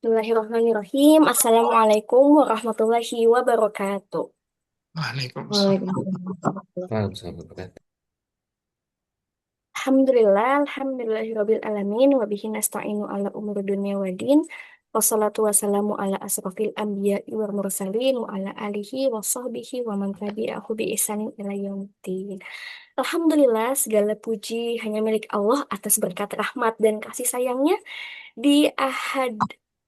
Bismillahirrahmanirrahim. Assalamualaikum warahmatullahi wabarakatuh. Waalaikumsalam. Waalaikumsalam. Alhamdulillahirabbil alamin wa bihi nasta'inu ala umuri dunya waddin. Wassalatu wassalamu ala asrofil anbiya'i wal mursalin wa ala alihi wa sahbihi wa man tabi'ahu bi ihsanin ila yaumiddin. Alhamdulillah, segala puji hanya milik Allah atas berkat rahmat dan kasih sayangnya. Di Ahad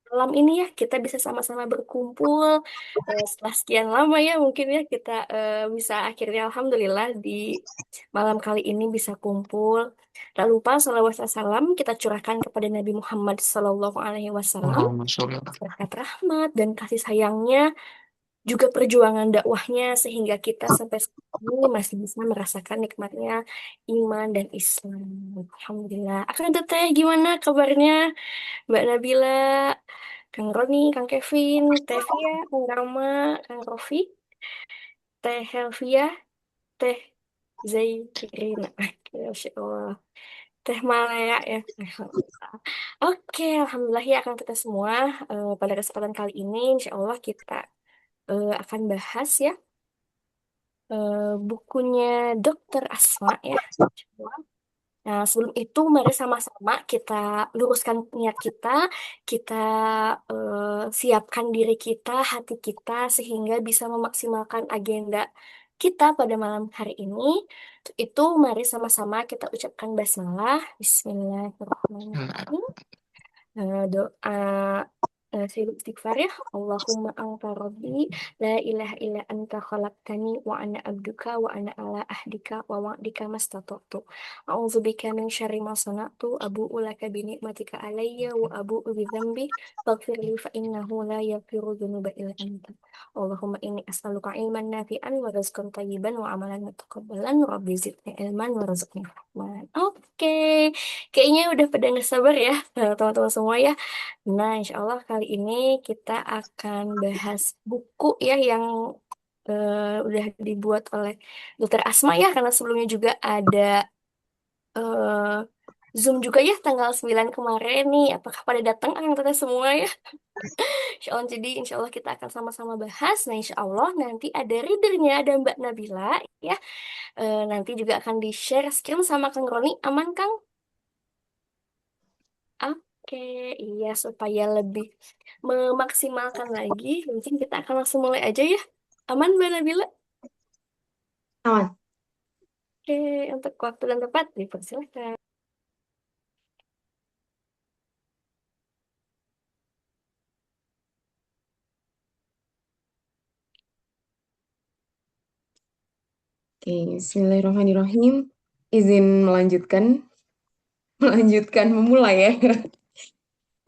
malam ini ya kita bisa sama-sama berkumpul setelah sekian lama ya mungkin ya kita bisa akhirnya alhamdulillah di malam kali ini bisa kumpul. Tak lupa salawat dan salam kita curahkan kepada Nabi Muhammad SAW, Allahumma sholli ala berkat rahmat dan kasih sayangnya juga perjuangan dakwahnya sehingga kita sampai sekarang ini masih bisa merasakan nikmatnya iman dan Islam. Alhamdulillah. Akan teteh gimana kabarnya? Mbak Nabila, Kang Roni, Kang Kevin, Teh Via, Kang Rama, Kang Rofi, Teh Helvia, Teh Zairina. Masya Allah. Teh Malaya ya. Alhamdulillah. Oke, Alhamdulillah ya akan kita semua pada kesempatan kali ini Insya Allah kita akan bahas ya bukunya Dokter Asma ya. Nah, sebelum itu mari sama-sama kita luruskan niat kita, kita siapkan diri kita, hati kita sehingga bisa memaksimalkan agenda kita pada malam hari ini. Untuk itu mari sama-sama kita ucapkan basmalah. Bismillahirrahmanirrahim. Doa Sayyid istighfar ya. Allahumma anta rabbi la ilaha illa anta khalaqtani wa ana abduka wa ana ala ahdika wa wa'dika mastata'tu. A'udzubika min syarri ma sana'tu abu'u laka bi ni'matika alayya wa abu'u bi dzambi faghfir li fa innahu la yaghfiru dzunuba illa anta. Allahumma inni as'aluka ilman nafi'an wa rizqan thayyiban wa amalan mutaqabbalan rabbi zidni ilman wa rizqni rahman. Oke. Kayaknya udah pada nggak sabar ya, teman-teman semua ya. Nah, insya Allah kali ini kita akan bahas buku ya yang udah dibuat oleh Dokter Asma ya, karena sebelumnya juga ada eh, Zoom juga ya tanggal 9 kemarin nih. Apakah pada datang kita semua ya? Insya Allah, jadi insya Allah kita akan sama-sama bahas. Nah, insya Allah nanti ada readernya, ada Mbak Nabila ya. Nanti juga akan di-share screen sama Kang Roni. Aman, Kang? Oke, iya supaya lebih memaksimalkan lagi, mungkin kita akan langsung mulai aja ya. Aman, Mbak Nabila? aman. Oke, untuk waktu dan tempat dipersilakan. Oke, Bismillahirrahmanirrahim. Izin melanjutkan, memulai ya.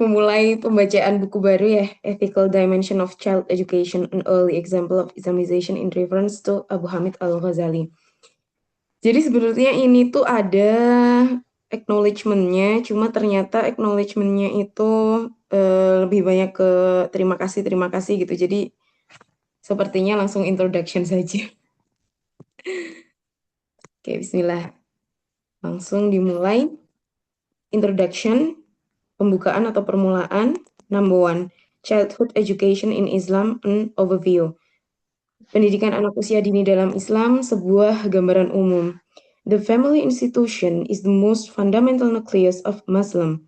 Memulai pembacaan buku baru ya, Ethical Dimension of Child Education, an Early Example of Islamization in Reference to Abu Hamid Al-Ghazali. Jadi sebenarnya ini tuh ada acknowledgement-nya, cuma ternyata acknowledgement-nya itu lebih banyak ke terima kasih gitu. Jadi sepertinya langsung introduction saja. Oke, bismillah. Langsung dimulai. Introduction, pembukaan atau permulaan. Number 1, Childhood Education in Islam, an Overview. Pendidikan anak usia dini dalam Islam, sebuah gambaran umum. The family institution is the most fundamental nucleus of Muslim.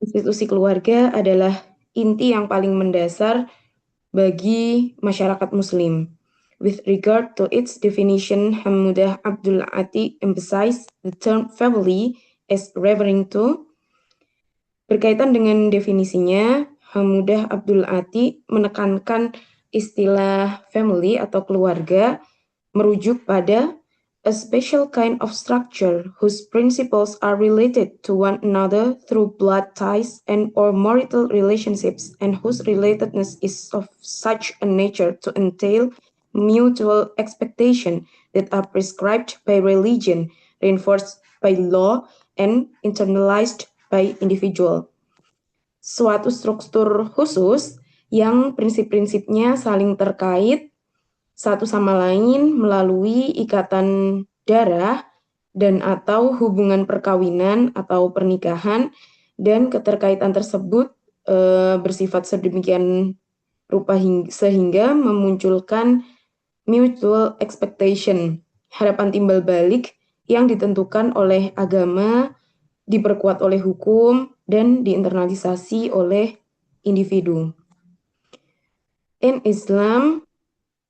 Institusi keluarga adalah inti yang paling mendasar bagi masyarakat Muslim. With regard to its definition, Hamudah Abdul Ati emphasized the term family as referring to. Berkaitan dengan definisinya, Hamudah Abdul Ati menekankan istilah family atau keluarga merujuk pada a special kind of structure whose principles are related to one another through blood ties and or marital relationships and whose relatedness is of such a nature to entail mutual expectation that are prescribed by religion, reinforced by law, and internalized by individual. Suatu struktur khusus yang prinsip-prinsipnya saling terkait satu sama lain melalui ikatan darah dan atau hubungan perkawinan atau pernikahan, dan keterkaitan tersebut bersifat sedemikian rupa sehingga memunculkan mutual expectation, harapan timbal balik yang ditentukan oleh agama, diperkuat oleh hukum, dan diinternalisasi oleh individu. In Islam,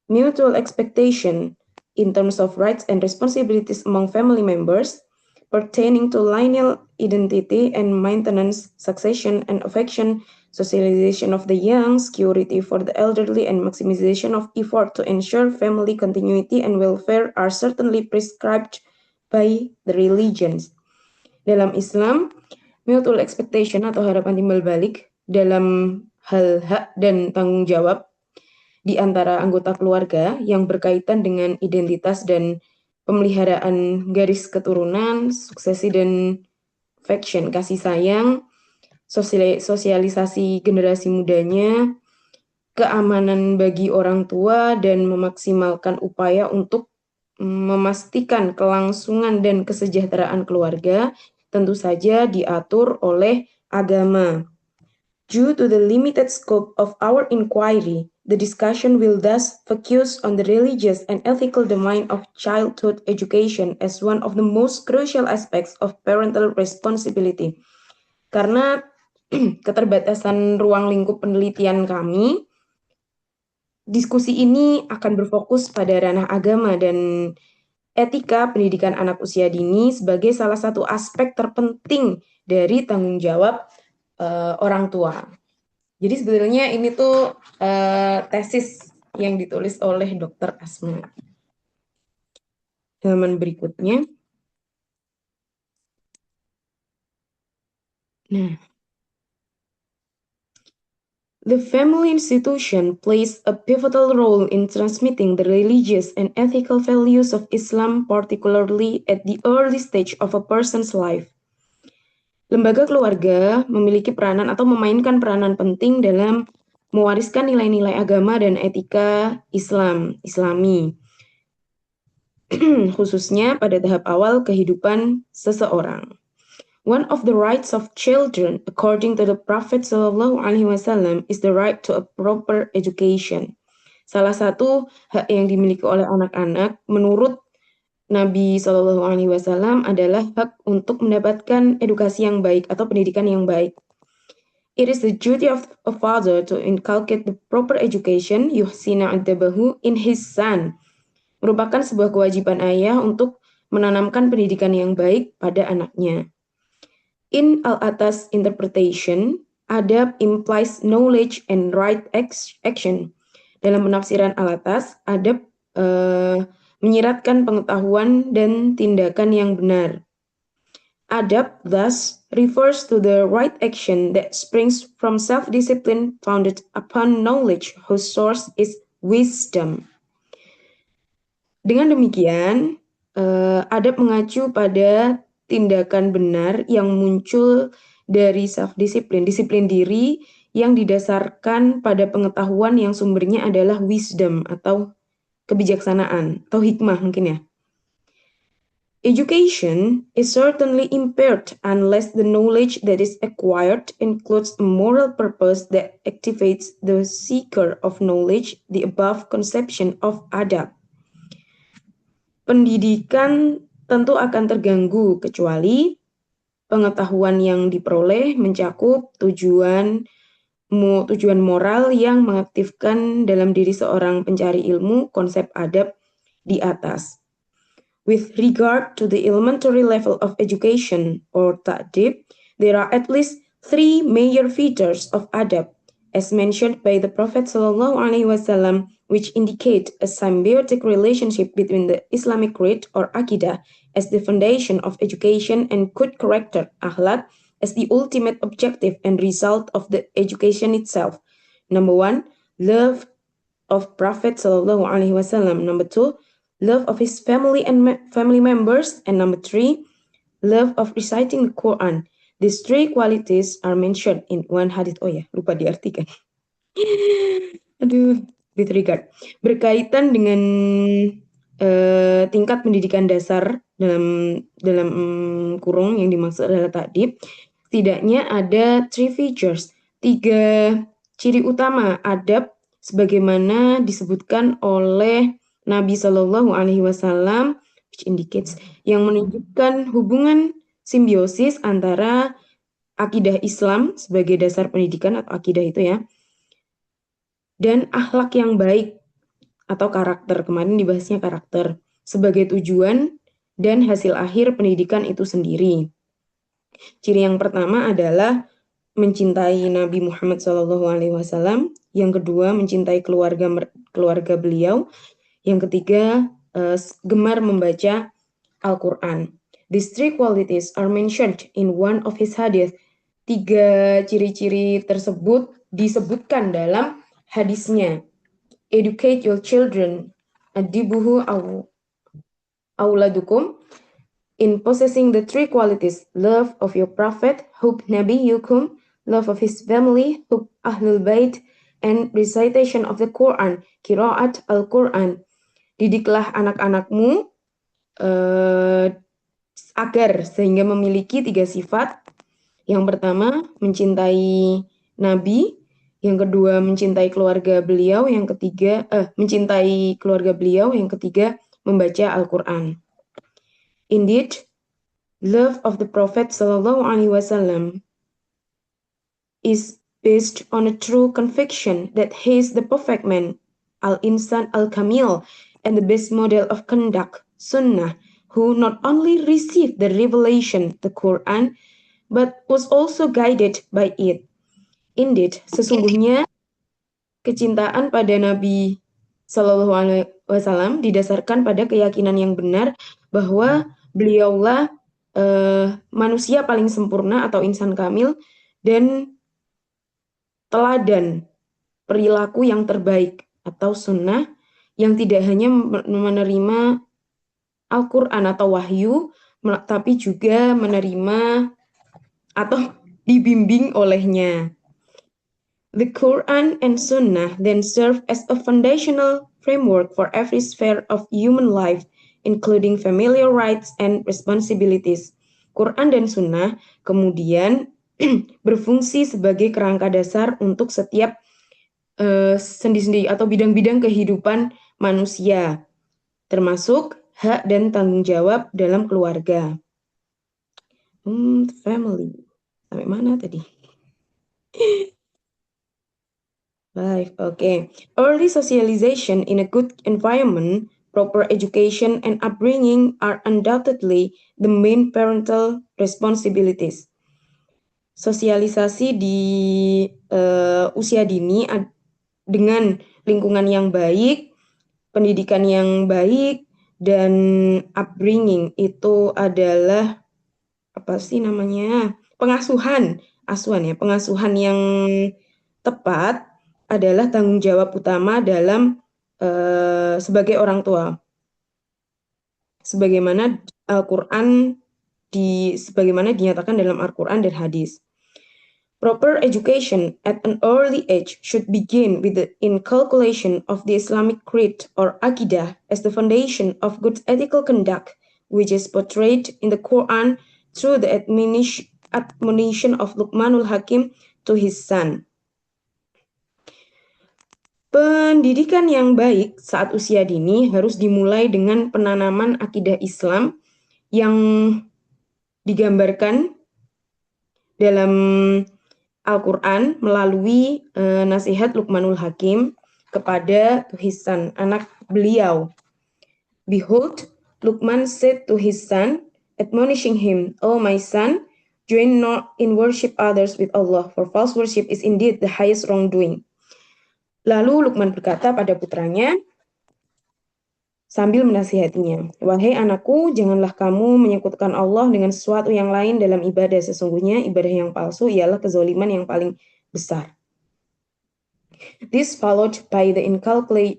mutual expectation in terms of rights and responsibilities among family members pertaining to lineal identity and maintenance, succession and affection, socialization of the young, security for the elderly, and maximization of effort to ensure family continuity and welfare are certainly prescribed by the religions. Dalam Islam, mutual expectation atau harapan timbal balik dalam hal hak dan tanggung jawab di antara anggota keluarga yang berkaitan dengan identitas dan pemeliharaan garis keturunan, suksesi dan affection, kasih sayang, sosialisasi generasi mudanya, keamanan bagi orang tua, dan memaksimalkan upaya untuk memastikan kelangsungan dan kesejahteraan keluarga tentu saja diatur oleh agama. Due to the limited scope of our inquiry, the discussion will thus focus on the religious and ethical domain of childhood education as one of the most crucial aspects of parental responsibility. Karena keterbatasan ruang lingkup penelitian kami, diskusi ini akan berfokus pada ranah agama dan etika pendidikan anak usia dini sebagai salah satu aspek terpenting dari tanggung jawab orang tua. Jadi sebetulnya ini tuh tesis yang ditulis oleh Dr. Asma. Halaman berikutnya. Nah, the family institution plays a pivotal role in transmitting the religious and ethical values of Islam, particularly at the early stage of a person's life. Lembaga keluarga memiliki peranan atau memainkan peranan penting dalam mewariskan nilai-nilai agama dan etika Islami, khususnya pada tahap awal kehidupan seseorang. One of the rights of children, according to the Prophet SAW, is the right to a proper education. Salah satu hak yang dimiliki oleh anak-anak menurut Nabi SAW adalah hak untuk mendapatkan edukasi yang baik atau pendidikan yang baik. It is the duty of a father to inculcate the proper education, yuhsina adabahu, in his son. Merupakan sebuah kewajiban ayah untuk menanamkan pendidikan yang baik pada anaknya. In Al-Atas interpretation, adab implies knowledge and right action. Dalam penafsiran Al-Atas, adab menyiratkan pengetahuan dan tindakan yang benar. Adab thus refers to the right action that springs from self-discipline founded upon knowledge whose source is wisdom. Dengan demikian, adab mengacu pada tindakan benar yang muncul dari self-discipline, disiplin diri yang didasarkan pada pengetahuan yang sumbernya adalah wisdom atau kebijaksanaan atau hikmah mungkin ya. Education is certainly impaired unless the knowledge that is acquired includes a moral purpose that activates the seeker of knowledge, the above conception of adab. Pendidikan tentu akan terganggu kecuali pengetahuan yang diperoleh mencakup tujuan moral yang mengaktifkan dalam diri seorang pencari ilmu konsep adab di atas. With regard to the elementary level of education or ta'dib, there are at least 3 major features of adab, as mentioned by the Prophet ﷺ, which indicate a symbiotic relationship between the Islamic creed or akidah as the foundation of education and good character, akhlak, as the ultimate objective and result of the education itself. Number 1, love of Prophet ﷺ. Number 2, love of his family and family members. And number 3, love of reciting the Quran. These 3 qualities are mentioned in one hadith. Oh ya, lupa diartikan. Aduh, with regard. Berkaitan dengan tingkat pendidikan dasar dalam kurung yang dimaksud adalah ta'dib. Setidaknya ada 3 features. 3 ciri utama adab sebagaimana disebutkan oleh Nabi Shallallahu Alaihi Wasallam, which indicates yang menunjukkan hubungan simbiosis antara akidah Islam sebagai dasar pendidikan atau akidah itu ya, dan akhlak yang baik atau karakter. Kemarin dibahasnya karakter sebagai tujuan dan hasil akhir pendidikan itu sendiri. Ciri yang pertama adalah mencintai Nabi Muhammad SAW. Yang kedua, mencintai keluarga beliau. Yang ketiga, gemar membaca Al-Quran. These three qualities are mentioned in one of his hadith. 3 ciri-ciri tersebut disebutkan dalam hadisnya. Educate your children, adibuhu auladukum, in possessing the 3 qualities: love of your prophet, hub nabiyukum, love of his family, hub ahlul bait, and recitation of the Quran, qiraat al-Quran. Didiklah anak-anakmu agar sehingga memiliki 3 sifat. Yang pertama, mencintai Nabi. Yang kedua, mencintai keluarga beliau. Yang ketiga, mencintai keluarga beliau. Yang ketiga, membaca Al-Quran. Indeed, love of the Prophet Sallallahu Alaihi Wasallam is based on a true conviction that he is the perfect man, al-insan al-kamil, and the best model of conduct, sunnah, who not only received the revelation, the Quran, but was also guided by it. Indeed, sesungguhnya kecintaan pada Nabi Shallallahu Alaihi Wasallam didasarkan pada keyakinan yang benar bahwa beliaulah manusia paling sempurna atau insan kamil dan teladan perilaku yang terbaik atau sunnah yang tidak hanya menerima Al-Quran atau wahyu, tapi juga menerima atau dibimbing olehnya. The Quran and Sunnah then serve as a foundational framework for every sphere of human life, including familial rights and responsibilities. Quran dan Sunnah kemudian berfungsi sebagai kerangka dasar untuk setiap sendi-sendi atau bidang-bidang kehidupan manusia, termasuk hak dan tanggung jawab dalam keluarga. Family. Sampai mana tadi? Life, okay. Early socialization in a good environment, proper education and upbringing are undoubtedly the main parental responsibilities. Sosialisasi di usia dini dengan lingkungan yang baik, pendidikan yang baik, dan upbringing itu adalah pengasuhan yang tepat adalah tanggung jawab utama dalam sebagai orang tua. Sebagaimana dinyatakan dalam Al-Quran dan hadis. Proper education at an early age should begin with the inculcation of the Islamic creed or Aqidah as the foundation of good ethical conduct, which is portrayed in the Quran through the admonition of Luqmanul Hakim to his son. Pendidikan yang baik saat usia dini harus dimulai dengan penanaman akidah Islam yang digambarkan dalam Al-Quran melalui nasihat Luqmanul Hakim kepada his son, anak beliau. Behold, Luqman said to his son, admonishing him, "O my son, join not in worship others with Allah, for false worship is indeed the highest wrongdoing." Lalu Luqman berkata pada putranya sambil menasihatinya, "Wahai anakku, janganlah kamu menyekutukan Allah dengan sesuatu yang lain dalam ibadah. Sesungguhnya ibadah yang palsu ialah kezaliman yang paling besar." This followed by the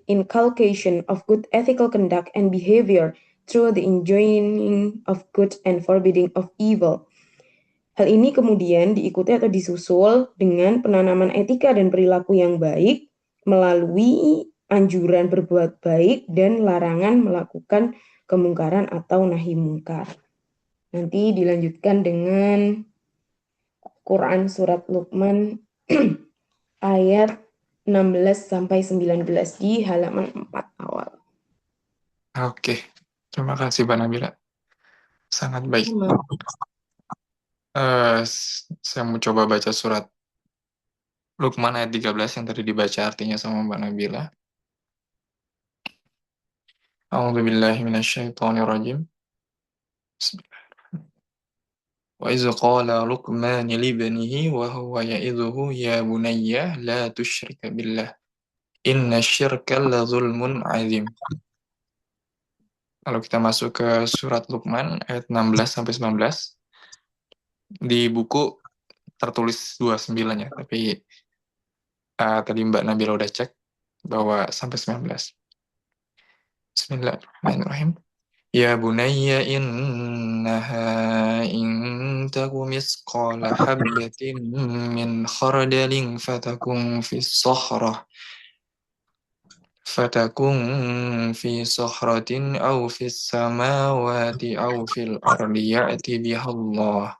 inculcation of good ethical conduct and behavior through the enjoining of good and forbidding of evil. Hal ini kemudian diikuti atau disusul dengan penanaman etika dan perilaku yang baik melalui anjuran berbuat baik dan larangan melakukan kemungkaran atau nahi mungkar. Nanti dilanjutkan dengan Quran surat Luqman ayat 16 sampai 19 di halaman 4 awal. Oke, terima kasih Mbak Nabila. Sangat baik. Sama. Saya mau coba baca surat Luqman ayat 13 yang tadi dibaca artinya sama Mbak Nabila. A'udzubillahi minasyaitonirrajim. Wa iz qala Luqman libnihi wa huwa ya'idhuhu ya bunayya la tusyrik billah. Inna syirka la zulmun azim. Kalau kita masuk ke surat Luqman ayat 16 sampai 19 di buku tertulis 29 ya, tapi tadi Mbak Nabila udah cek bahwa sampai 19. Bismillahirrahmanirrahim. Ya bunayya innaha in taku misqala habbatin min khardalin fatakun fi sakhratin aw fis samawati aw fil ardi ya'ti bihallah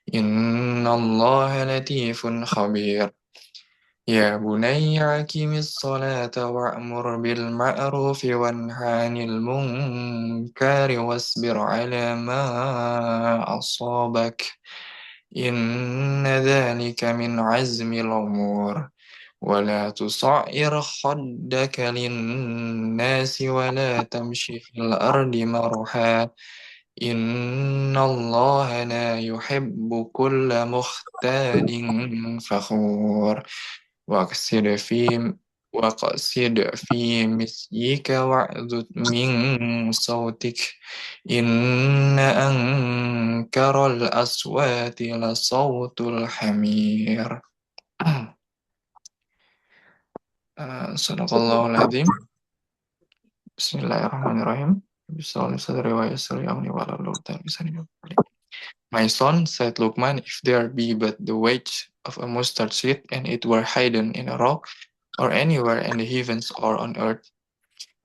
innallaha latifun khabir. Ya bunayya aqimis salata wa'mur bil ma'rufi wanha 'anil munkari wasbir 'ala ma asabak. Inna dhalika min 'azmil umur. ولا تصعر خدك للناس ولا تمشي في الأرض مرحا إن الله لا يحب كل مختال فخور واقصد في واقصد في مشيك واغضض من صوتك إن أنكر الأصوات لصوت الحمير. Sadaqallahul Adzim. Bismillahirrahmanirrahim. My son, said Luqman, if there be but the weight of a mustard seed, and it were hidden in a rock, or anywhere in the heavens or on earth.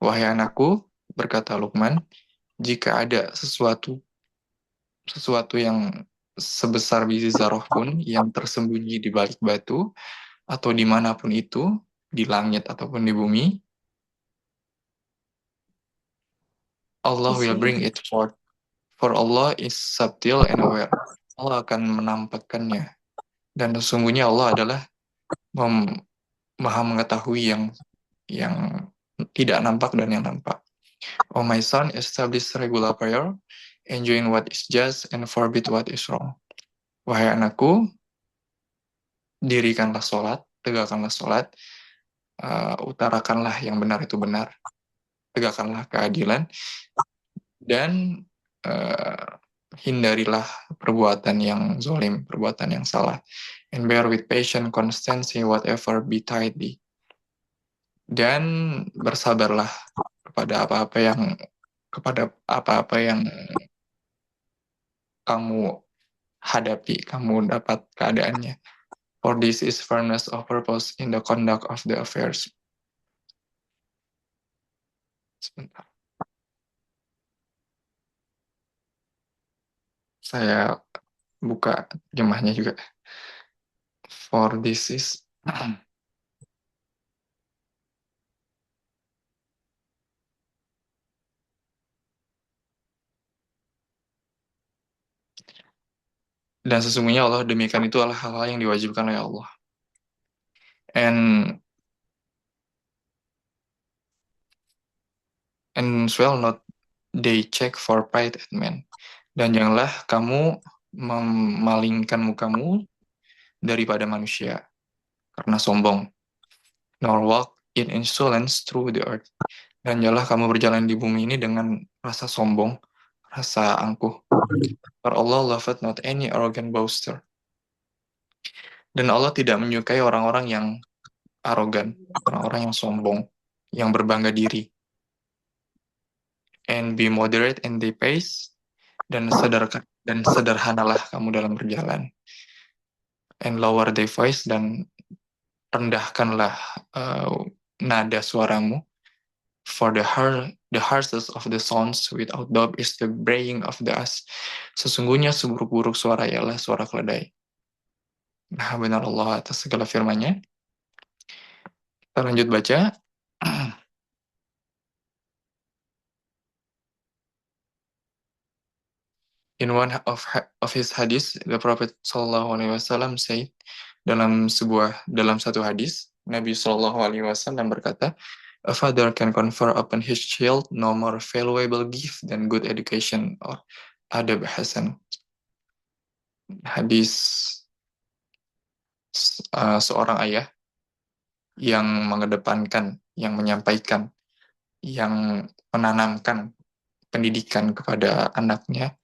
Wahai anakku, berkata Luqman, jika ada sesuatu yang sebesar biji zarah pun yang tersembunyi di balik batu, atau dimanapun itu, di langit ataupun di bumi, Allah will bring it forth. For Allah is subtle and aware. Allah akan menampakkannya. Dan sesungguhnya Allah adalah maha mengetahui yang tidak nampak dan yang nampak. Oh my son, establish regular prayer, enjoying what is just and forbid what is wrong. Wahai anakku, dirikanlah sholat, tegakkanlah sholat, utarakanlah yang benar itu benar, tegakkanlah keadilan, dan hindarilah perbuatan yang zalim, perbuatan yang salah. And bear with patience, constancy, whatever betide thee. Dan bersabarlah kepada apa-apa yang kamu hadapi, kamu dapat keadaannya. For this is firmness of purpose in the conduct of the affairs. Sebentar. Saya buka jemahnya juga. For this is dan sesungguhnya Allah, demikian itu adalah hal-hal yang diwajibkan oleh Allah. And shall not they check for pride at men. Dan janganlah kamu memalingkan mukamu daripada manusia karena sombong. Nor walk in insolence through the earth. Dan janganlah kamu berjalan di bumi ini dengan rasa sombong, rasa angkuh. For Allah loveth not any arrogant boaster. Dan Allah tidak menyukai orang-orang yang arogan, orang-orang yang sombong, yang berbangga diri. And be moderate in the pace, dan sederhanalah kamu dalam berjalan. And lower the voice, dan rendahkanlah nada suaramu. For the harshest of the sounds without doubt is the braying of the ass. Sesungguhnya seburuk-buruk suara ialah suara keledai. Nah, benar Allah atas segala firman-Nya. Kita lanjut baca. In one of his hadis, the Prophet Sallallahu Alaihi Wasallam said, dalam satu hadis, Nabi Sallallahu Alaihi Wasallam berkata, a father can confer upon his child no more valuable gift than good education or adab hasan. Hadis seorang ayah yang mengedepankan, yang menyampaikan, yang menanamkan pendidikan kepada anaknya.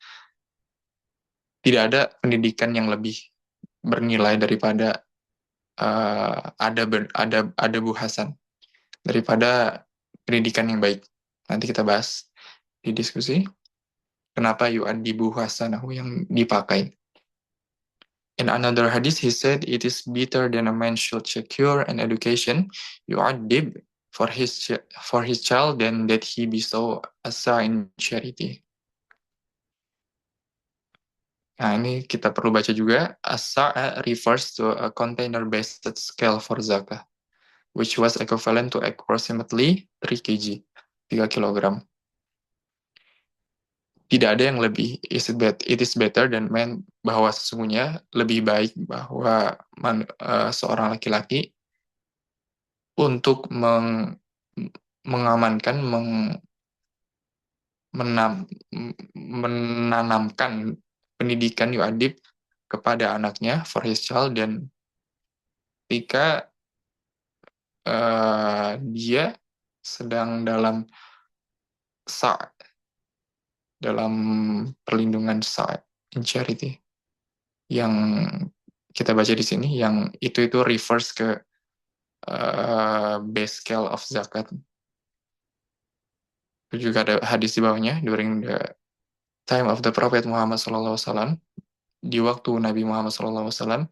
Tidak ada pendidikan yang lebih bernilai daripada ada Bu Hasan, daripada pendidikan yang baik. Nanti kita bahas di diskusi kenapa yu'adibu hasanahu yang dipakai. In another hadith, he said, it is better than a man should secure an education, yu'adib, for his child than that he bestow asa in charity. Nah, ini kita perlu baca juga. Asa refers to a container-based scale for zakah, which was equivalent to approximately 3 kg, 3 kilogram. Tidak ada yang lebih, it is better than man, bahwa sesungguhnya lebih baik bahwa seorang laki-laki untuk mengamankan, menanamkan pendidikan yu'adib kepada anaknya, for his child, dan ketika dia sedang dalam perlindungan in charity, yang kita baca di sini, yang itu refers ke base scale of zakat. Itu juga ada hadis di bawahnya, during the time of the Prophet Muhammad SAW, di waktu Nabi Muhammad SAW,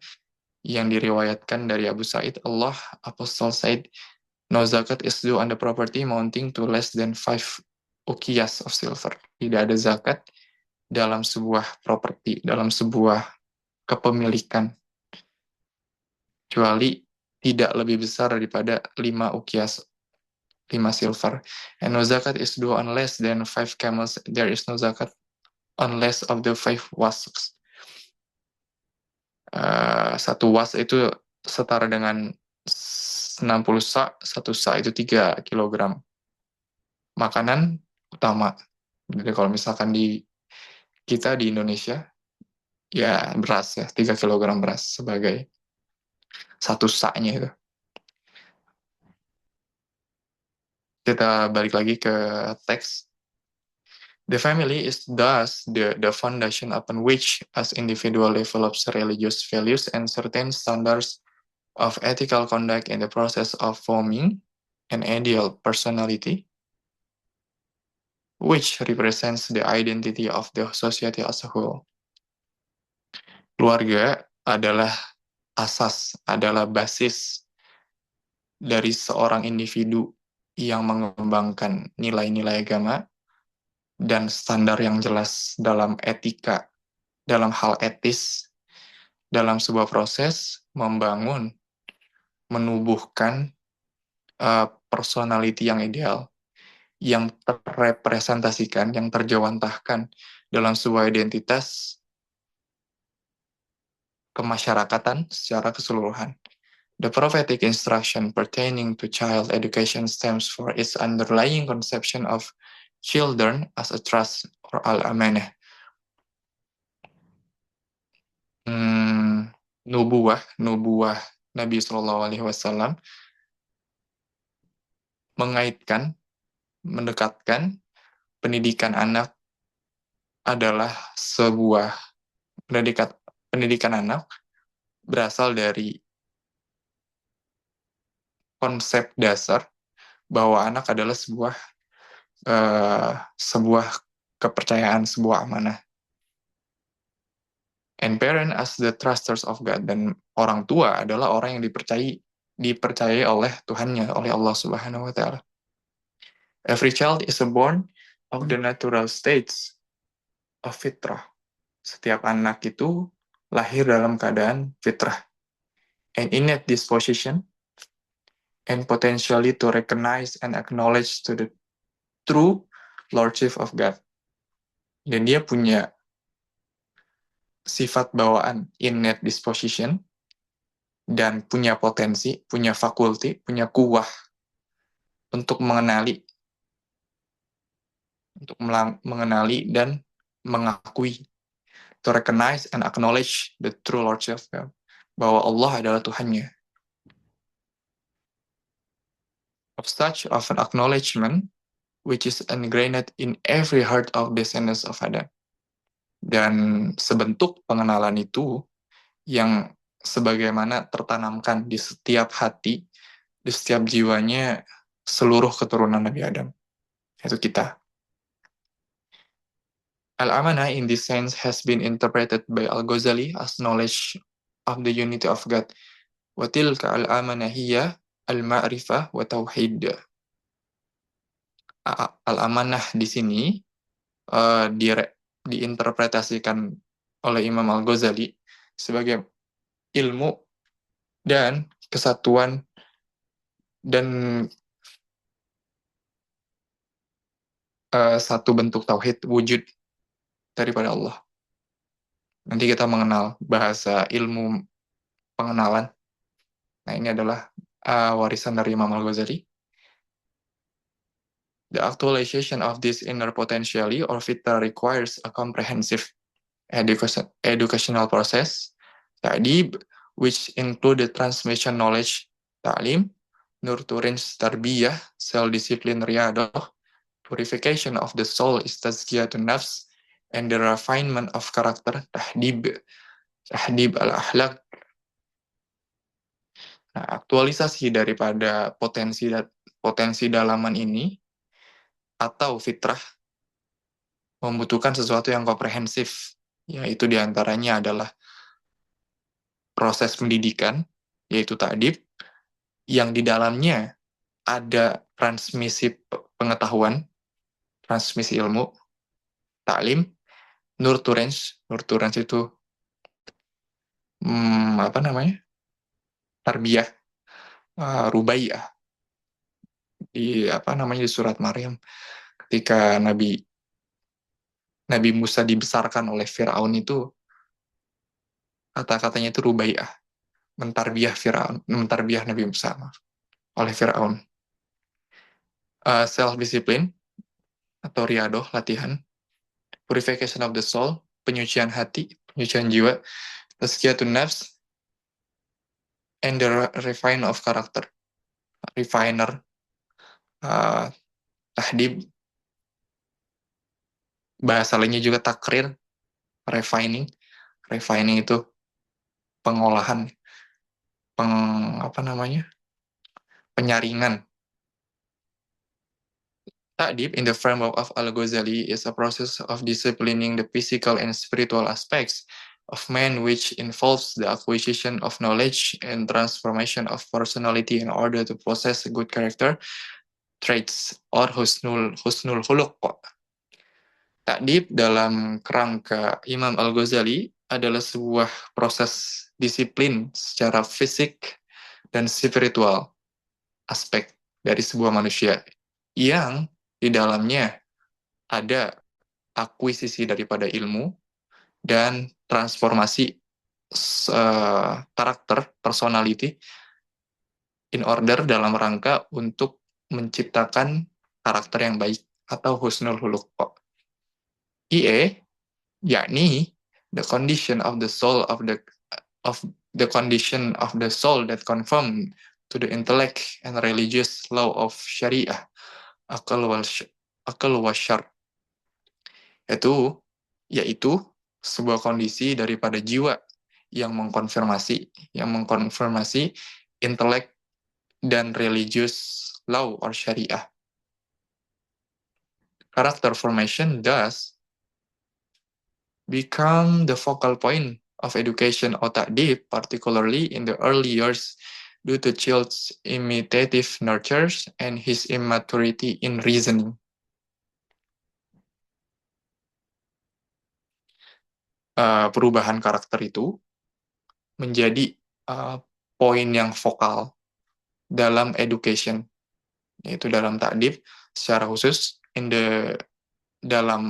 yang diriwayatkan dari Abu Sa'id, Apostle said, no zakat is due on the property mounting to less than 5 uqiyas of silver. Tidak ada zakat dalam sebuah properti, dalam sebuah kepemilikan, kecuali tidak lebih besar daripada 5 uqiyas, 5 silver. And no zakat is due on less than 5 camels. There is no zakat on less of the 5 wasks. Satu was itu setara dengan 60 sa, satu sa itu 3 kilogram. Makanan utama. Jadi kalau misalkan kita di Indonesia, ya beras ya, 3 kilogram beras sebagai satu sa-nya itu. Kita balik lagi ke teks. The family is thus the foundation upon which as individual develops religious values and certain standards of ethical conduct in the process of forming an ideal personality, which represents the identity of the society as a whole. Keluarga adalah asas, adalah basis dari seorang individu yang mengembangkan nilai-nilai agama dan standar yang jelas dalam etika, dalam hal etis, dalam sebuah proses membangun, menubuhkan personality yang ideal, yang terrepresentasikan, yang terjawantahkan dalam sebuah identitas kemasyarakatan secara keseluruhan. The prophetic instruction pertaining to child education stems for its underlying conception of children as a trust or al-amanah. Nubuah Nabi Shallallahu Alaihi Wasallam mengaitkan, mendekatkan pendidikan anak adalah sebuah pendidikan anak berasal dari konsep dasar bahwa anak adalah sebuah kepercayaan, sebuah amanah. And parent as the trusters of God, dan orang tua adalah orang yang dipercayai oleh Tuhannya, oleh Allah Subhanahu wa taala. Every child is born of the natural states of fitrah. Setiap anak itu lahir dalam keadaan fitrah. an innate disposition, and potentially to recognize and acknowledge to the true Lordship of God. Dan dia punya sifat bawaan, innate disposition, dan punya potensi, punya fakulti, punya kuah untuk mengenali dan mengakui, to recognize and acknowledge the true Lordship of God, bahwa Allah adalah Tuhannya. Of such of an acknowledgement, which is ingrained in every heart of descendants of Adam. Dan sebentuk pengenalan itu yang sebagaimana tertanamkan di setiap hati, di setiap jiwanya seluruh keturunan Nabi Adam, yaitu kita. Al-Amanah in this sense has been interpreted by Al-Ghazali as knowledge of the unity of God. Wa tilka al-amanah hiya al-ma'rifah wa tauhid. Al-Amanah di sini diinterpretasikan oleh Imam Al-Ghazali sebagai ilmu dan kesatuan dan satu bentuk tauhid wujud daripada Allah. Nanti kita mengenal bahasa ilmu pengenalan. Nah, ini adalah warisan dari Imam Al-Ghazali. The actualization of this inner potentially or fitra requires a comprehensive educational process, ta'dib, which include the transmission knowledge, ta'lim, nurturing tarbiyah, self-discipline riyadah, purification of the soul is tazkiyatun nafs, and the refinement of character, tahdib al-ahlak. Nah, aktualisasi daripada potensi dalaman ini atau fitrah membutuhkan sesuatu yang komprehensif, yaitu diantaranya adalah proses pendidikan, yaitu ta'dib, yang di dalamnya ada transmisi pengetahuan, transmisi ilmu, ta'lim, nurturance itu apa namanya? Tarbiyah, rubaiyah, di surat Maryam ketika Nabi Musa dibesarkan oleh Firaun itu kata-katanya itu rubaiyah, mentarbiyah Nabi Musa oleh Firaun. Self discipline atau riadoh, latihan, purification of the soul, penyucian hati, penyucian jiwa, tazkiyatun nafs, and the refine of character, refiner, tahdib, bahasa lainnya juga takrir, refining itu pengolahan, penyaringan. Ta'dib in the framework of Al-Ghazali is a process of disciplining the physical and spiritual aspects of man, which involves the acquisition of knowledge and transformation of personality in order to possess a good character traits or husnul khuluq. Ta'dib dalam kerangka Imam Al-Ghazali adalah sebuah proses disiplin secara fisik dan spiritual aspek dari sebuah manusia yang di dalamnya ada akuisisi daripada ilmu dan transformasi karakter, personality, in order dalam rangka untuk menciptakan karakter yang baik atau husnul khuluq. IE, yakni the condition of the soul that conform to the intellect and religious law of Syariah, akal wa syar, yaitu sebuah kondisi daripada jiwa yang mengkonfirmasi intelek dan religious law or syariah. Character formation thus become the focal point of education or ta'dib, particularly in the early years, due to child's imitative nurtures and his immaturity in reasoning. Perubahan karakter itu menjadi poin yang vokal dalam education, yaitu dalam takdib secara khusus dalam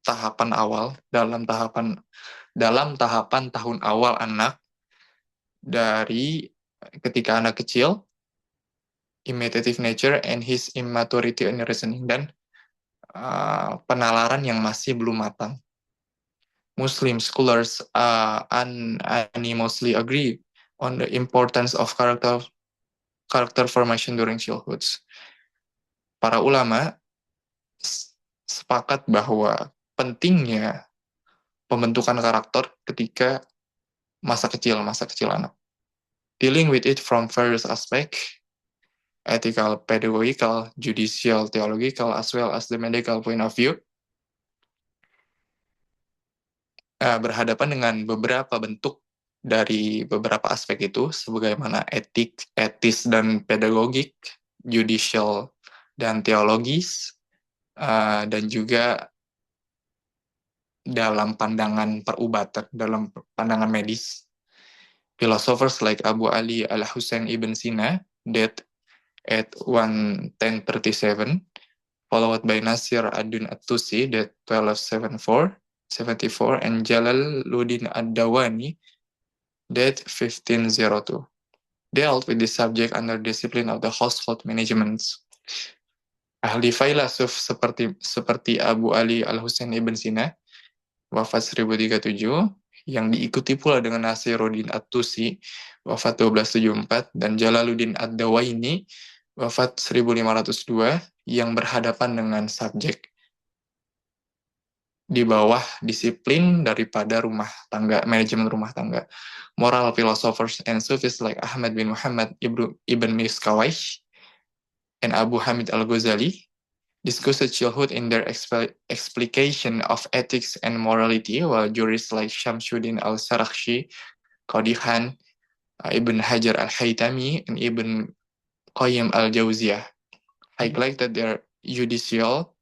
tahapan awal, dalam tahapan tahun awal anak, dari ketika anak kecil, imitative nature and his immaturity in reasoning, dan penalaran yang masih belum matang. Muslim scholars unanimously agree on the importance of character formation during childhood. Para ulama sepakat bahwa pentingnya pembentukan karakter ketika masa kecil anak. Dealing with it from various aspects, ethical, pedagogical, judicial, theological, as well as the medical point of view, berhadapan dengan beberapa bentuk dari beberapa aspek itu, sebagaimana etik, etis, dan pedagogik, judicial, dan teologis, dan juga dalam pandangan perubatan, dalam pandangan medis. Philosophers like Abu Ali al-Husain ibn Sina, dead at 1037, followed by Nasir ad-Din at-Tusi, dead 1274, and Jalaluddin ad-Dawani, dead 1502, dealt with this subject under discipline of the household management. Ahli filosof seperti Abu Ali al-Husain ibn Sina, wafat 1037, yang diikuti pula dengan Nasiruddin at-Tusi, wafat 1274, dan Jalaluddin ad-Dawaini, wafat 1502, yang berhadapan dengan subjek di bawah disiplin daripada manajemen rumah tangga. Moral philosophers and Sufis like Ahmad bin Muhammad ibn Miskawayh and Abu Hamid al-Ghazali discuss childhood in their explication of ethics and morality, while jurists like Shamsuddin al-Sarakhsi, Qadihan, Ibn Hajar al-Haytami, and Ibn Qayyim al-Jawziyah highlighted their judicial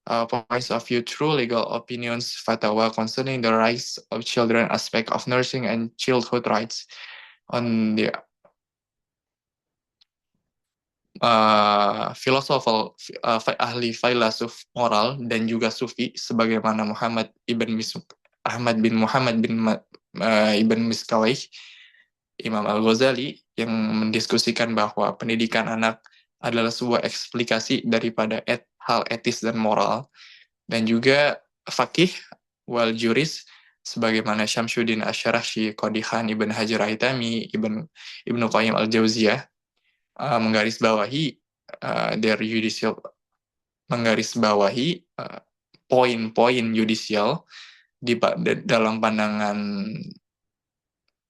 points of view through legal opinions, fatwa concerning the rights of children, aspect of nursing and childhood rights. On the ahli filosof moral dan juga sufi sebagaimana Ahmad bin Muhammad ibn Miskawayh, Imam Al-Ghazali, yang mendiskusikan bahwa pendidikan anak adalah sebuah eksplikasi daripada hal etis dan moral, dan juga fakih wal juris sebagaimana Syamsuddin Asy-Syarakhsi, Qadihan, Ibn Hajar al-Haytami, Ibnu Qayyim al-Jauziyah menggarisbawahi poin-poin judicial dalam pandangan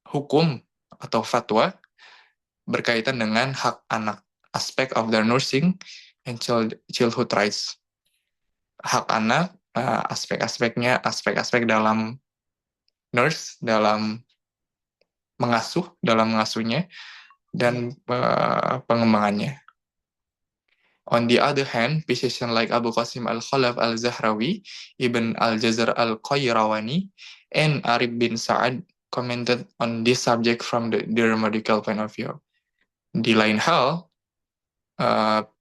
hukum atau fatwa berkaitan dengan hak anak, aspect of their nursing and childhood rights. Hak anak, aspek-aspek dalam nurse, dalam mengasuhnya, dan pengembangannya. On the other hand, physicians like Abu Qasim al-Khalaf al-Zahrawi, Ibn al-Jazar al-Qayrawani, and Arif bin Sa'ad commented on this subject from their medical point of view. Di lain hal,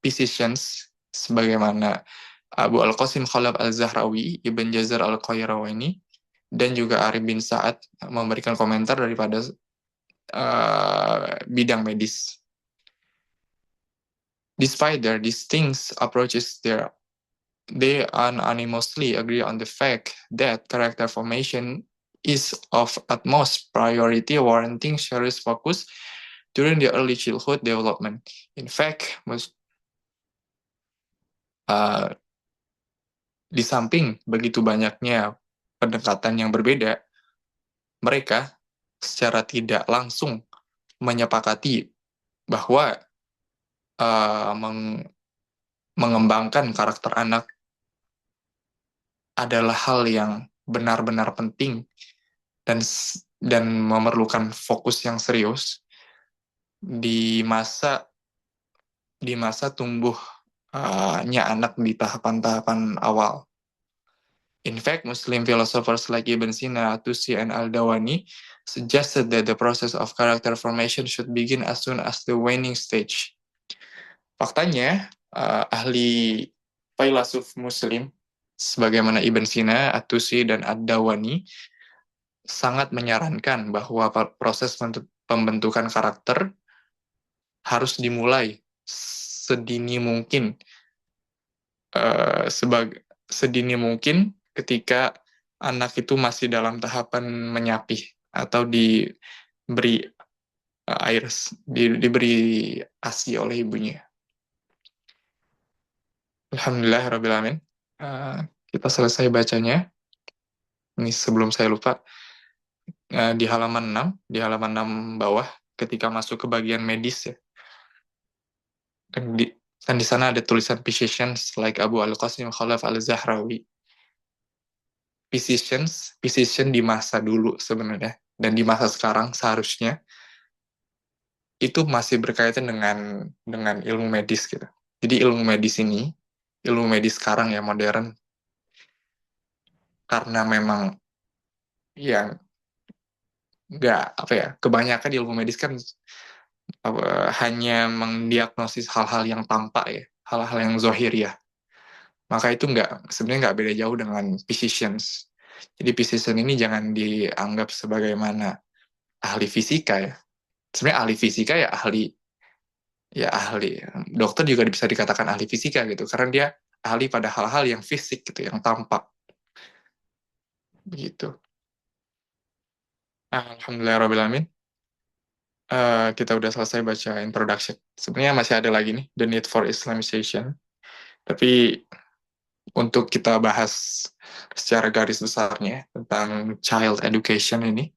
physicians sebagaimana Abu al-Qasim Khalaf al-Zahrawi, Ibn Jazar al-Qayrawani, dan juga Arif bin Sa'ad memberikan komentar daripada bidang medis. Despite their distinct approaches, they unanimously agree on the fact that character formation is of utmost priority, warranting serious focus during the early childhood development. In fact, di samping begitu banyaknya pendekatan yang berbeda, mereka secara tidak langsung menyepakati bahwa mengembangkan karakter anak adalah hal yang benar-benar penting dan memerlukan fokus yang serius di masa tumbuhnya anak di tahapan-tahapan awal. In fact, Muslim philosophers like Ibn Sina, At-Tusi, and Al-Dawani suggested that the process of character formation should begin as soon as the waning stage. Faktanya, ahli filsuf Muslim sebagaimana Ibn Sina, At-Tusi, dan Ad-Dawani sangat menyarankan bahwa proses pembentukan karakter harus dimulai sedini mungkin, sedini mungkin ketika anak itu masih dalam tahapan menyapih atau diberi air, diberi ASI oleh ibunya. Alhamdulillah Rabbil Alamin. Kita selesai bacanya. Ini sebelum saya lupa, di halaman 6, di halaman 6 bawah, ketika masuk ke bagian medis ya. Dan di sana ada tulisan physicians like Abu Al-Qasim Khalaf Al-Zahrawi. Physician di masa dulu sebenarnya, dan di masa sekarang seharusnya itu masih berkaitan dengan ilmu medis gitu. Jadi ilmu medis ini, ilmu medis sekarang ya modern, karena memang yang nggak kebanyakan ilmu medis kan hanya mendiagnosis hal-hal yang tampak ya, hal-hal yang zohir ya. Maka itu sebenarnya nggak beda jauh dengan physicians. Jadi physician ini jangan dianggap sebagaimana ahli fisika ya. Sebenarnya ahli fisika ya ahli. Dokter juga bisa dikatakan ahli fisika gitu, karena dia ahli pada hal-hal yang fisik gitu, yang tampak. Begitu. Alhamdulillahirrahmanirrahim. Kita udah selesai baca introduction. Sebenarnya masih ada lagi nih, the need for Islamization. Tapi untuk kita bahas secara garis besarnya tentang child education ini,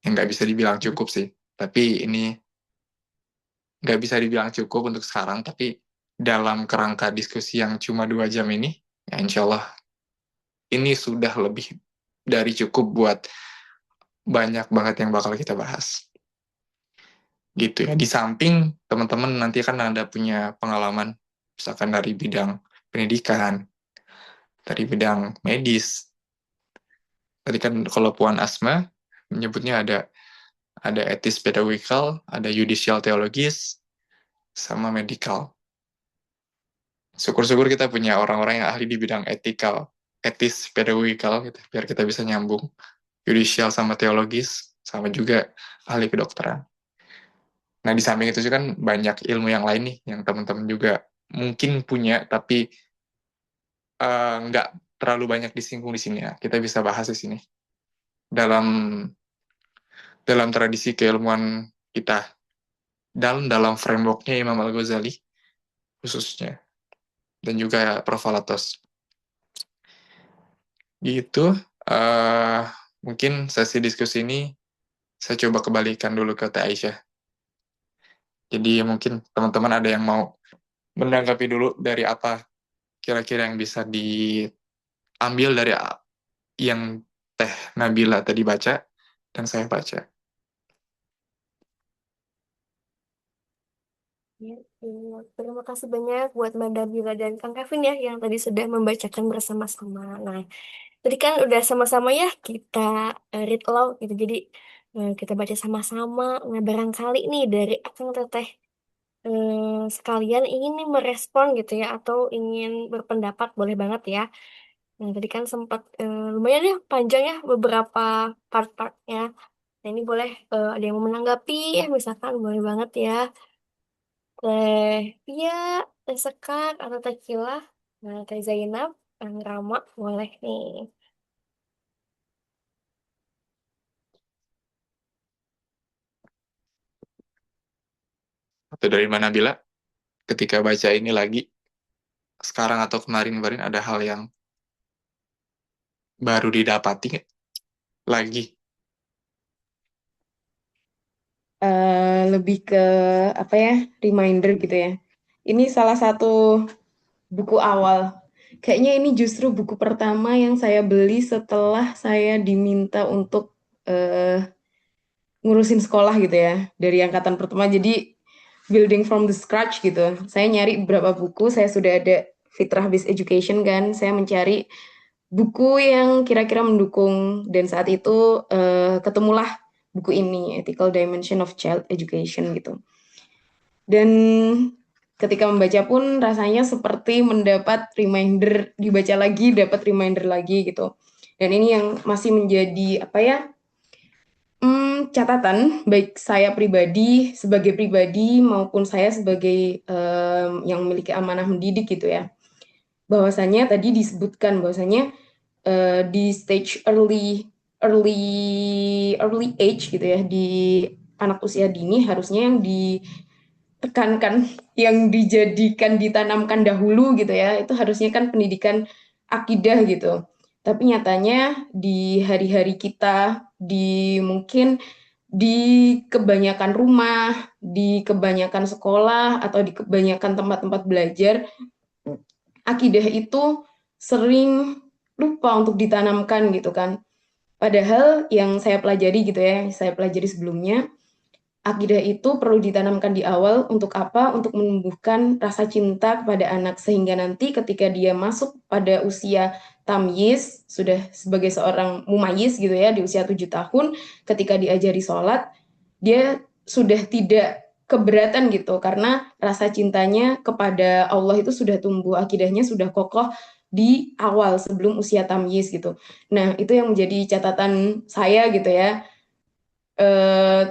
yang nggak bisa dibilang cukup sih. Tapi ini nggak bisa dibilang cukup untuk sekarang, tapi dalam kerangka diskusi yang cuma 2 jam ini, ya insya Allah ini sudah lebih dari cukup buat banyak banget yang bakal kita bahas. Gitu ya. Di samping teman-teman nanti kan ada punya pengalaman, misalkan dari bidang pendidikan, dari bidang medis. Tadi kan kalau Puan Asma menyebutnya ada etis pedagogikal, ada judicial teologis, sama medical. Syukur-syukur kita punya orang-orang yang ahli di bidang etis pedagogikal gitu, biar kita bisa nyambung. Judicial sama teologis, sama juga ahli kedokteran. Nah, di samping itu juga kan banyak ilmu yang lain nih, yang teman-teman juga mungkin punya, tapi nggak terlalu banyak disinggung di sini ya. Kita bisa bahas di sini. Dalam tradisi keilmuan kita, dalam frameworknya Imam Al-Ghazali, khususnya, dan juga Prof. Alatos. Gitu. Mungkin sesi diskusi ini saya coba kembalikan dulu ke Teh Aisyah. Jadi mungkin teman-teman ada yang mau menanggapi dulu dari apa kira-kira yang bisa diambil dari yang Teh Nabila tadi baca dan saya baca. Ya, terima kasih banyak buat Mbak Dabila dan Kang Kevin ya yang tadi sudah membacakan bersama-sama. Nah, tadi kan udah sama-sama ya kita read aloud gitu. Jadi kita baca sama-sama. Nah, barangkali nih dari Akang Teteh sekalian ingin nih merespon gitu ya atau ingin berpendapat boleh banget ya. Nah, tadi kan sempat lumayan ya panjang ya beberapa part-partnya. Nah, ini boleh ada yang mau menanggapi ya misalkan boleh banget ya. Teh Pia, Teh Sekar, atau Teh Kilah. Nah, Teh Zainab, Kang Rama boleh nih. Atau dari mana Bila? Ketika baca ini lagi, sekarang atau kemarin-kemarin ada hal yang baru didapati lagi. Lebih ke apa ya, reminder gitu ya. Ini salah satu buku awal. Kayaknya ini justru buku pertama yang saya beli setelah saya diminta untuk ngurusin sekolah gitu ya, dari angkatan pertama. Jadi building from the scratch gitu. Saya nyari beberapa buku, saya sudah ada fitrah based education kan, saya mencari buku yang kira-kira mendukung, dan saat itu ketemulah buku ini, Ethical Dimension of Child Education gitu. Dan ketika membaca pun rasanya seperti mendapat reminder, dibaca lagi dapat reminder lagi gitu. Dan ini yang masih menjadi apa ya, catatan baik saya pribadi sebagai pribadi maupun saya sebagai yang memiliki amanah mendidik gitu ya. Bahwasanya tadi disebutkan bahwasanya di stage early age gitu ya, di anak usia dini harusnya yang ditekankan, yang dijadikan, ditanamkan dahulu gitu ya, itu harusnya kan pendidikan akidah gitu. Tapi nyatanya di hari-hari kita, di mungkin di kebanyakan rumah, di kebanyakan sekolah, atau di kebanyakan tempat-tempat belajar, akidah itu sering lupa untuk ditanamkan gitu kan. Padahal yang saya pelajari gitu ya, saya pelajari sebelumnya, akidah itu perlu ditanamkan di awal untuk apa? Untuk menumbuhkan rasa cinta kepada anak, sehingga nanti ketika dia masuk pada usia tamyiz, sudah sebagai seorang mumayyiz gitu ya, di usia 7 tahun, ketika diajari sholat, dia sudah tidak keberatan gitu, karena rasa cintanya kepada Allah itu sudah tumbuh, akidahnya sudah kokoh di awal sebelum usia tamyiz gitu. Nah, itu yang menjadi catatan saya gitu ya,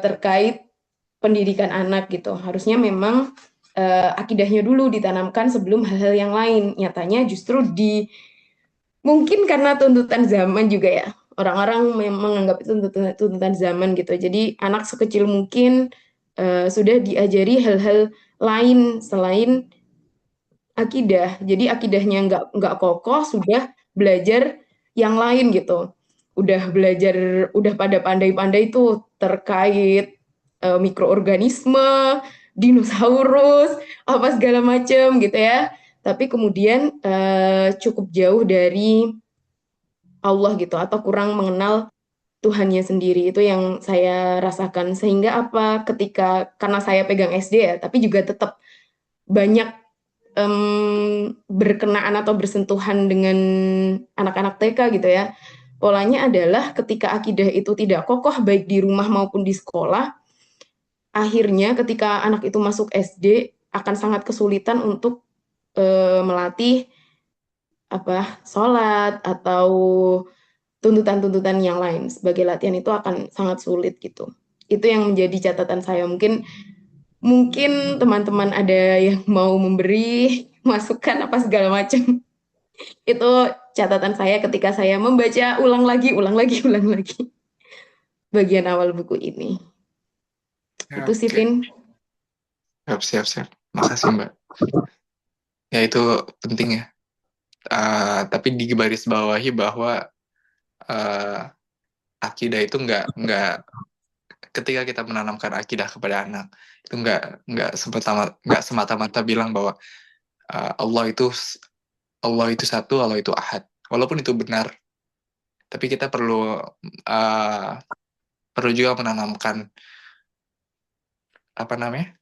terkait pendidikan anak gitu. Harusnya memang akidahnya dulu ditanamkan sebelum hal-hal yang lain. Nyatanya justru mungkin karena tuntutan zaman juga ya. Orang-orang memang menganggap itu tuntutan zaman gitu. Jadi anak sekecil mungkin sudah diajari hal-hal lain selain akidah. Jadi akidahnya nggak kokoh, sudah belajar yang lain gitu. Udah belajar, udah pada pandai-pandai tuh terkait mikroorganisme, dinosaurus, apa segala macam gitu ya. Tapi kemudian cukup jauh dari Allah gitu, atau kurang mengenal Tuhannya sendiri. Itu yang saya rasakan. Sehingga apa, ketika, karena saya pegang SD ya, tapi juga tetap banyak berkenaan atau bersentuhan dengan anak-anak TK gitu ya. Polanya adalah ketika akidah itu tidak kokoh baik di rumah maupun di sekolah, akhirnya ketika anak itu masuk SD akan sangat kesulitan untuk melatih apa, sholat atau tuntutan-tuntutan yang lain sebagai latihan, itu akan sangat sulit gitu. Itu yang menjadi catatan saya. Mungkin teman-teman ada yang mau memberi masukan apa segala macam. Itu catatan saya ketika saya membaca ulang lagi bagian awal buku ini. Itu sih, Oke, Vin. siap. Makasih, Mbak. Ya, itu penting ya. Tapi digarisbawahi bahwa uh, akidah itu nggak ketika kita menanamkan akidah kepada anak itu nggak semata-mata bilang bahwa Allah itu satu, Allah itu ahad. Walaupun itu benar, tapi kita uh, perlu juga menanamkan apa namanya?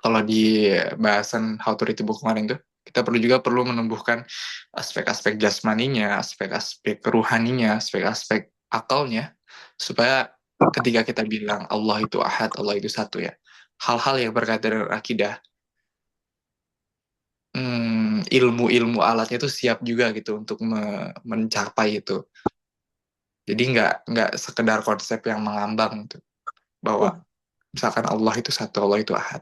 Kalau di bahasan How to Read the Book kemarin tuh, kita perlu menumbuhkan aspek-aspek jasmaninya, aspek-aspek rohaninya, aspek-aspek akalnya, supaya ketika kita bilang Allah itu ahad, Allah itu satu ya, hal-hal yang berkaitan dengan akidah, ilmu-ilmu alatnya itu siap juga gitu untuk mencapai itu. Jadi nggak sekedar konsep yang mengambang gitu, bahwa misalkan Allah itu satu, Allah itu ahad.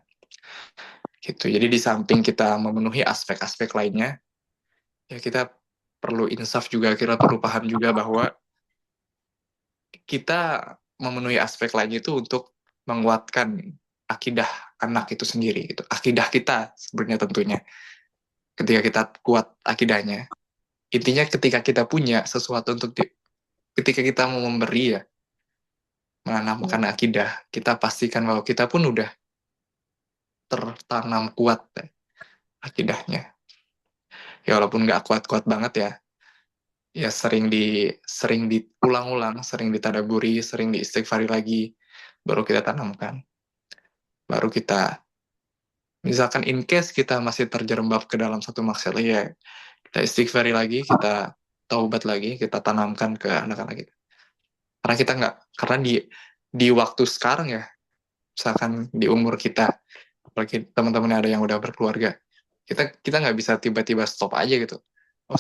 Gitu. Jadi di samping kita memenuhi aspek-aspek lainnya, ya kita perlu insaf juga, kita perlu paham juga bahwa kita memenuhi aspek lainnya itu untuk menguatkan akidah anak itu sendiri gitu. Akidah kita sebenarnya tentunya. Ketika kita kuat akidahnya, intinya ketika kita punya sesuatu ketika kita mau memberi ya, menanamkan akidah, kita pastikan bahwa kita pun udah tertanam kuat ya, akidahnya. Ya walaupun nggak kuat-kuat banget ya, ya sering diulang-ulang, sering ditadaburi, sering diistighfari lagi, baru kita tanamkan, baru kita Misalkan in case kita masih terjerembab ke dalam satu maksiat lagi ya, kita istighfari lagi, kita taubat lagi, kita tanamkan ke anak-anak kita. Karena kita nggak, karena di waktu sekarang ya, misalkan di umur kita, apalagi teman-teman ada yang udah berkeluarga, kita nggak bisa tiba-tiba stop aja gitu. Oh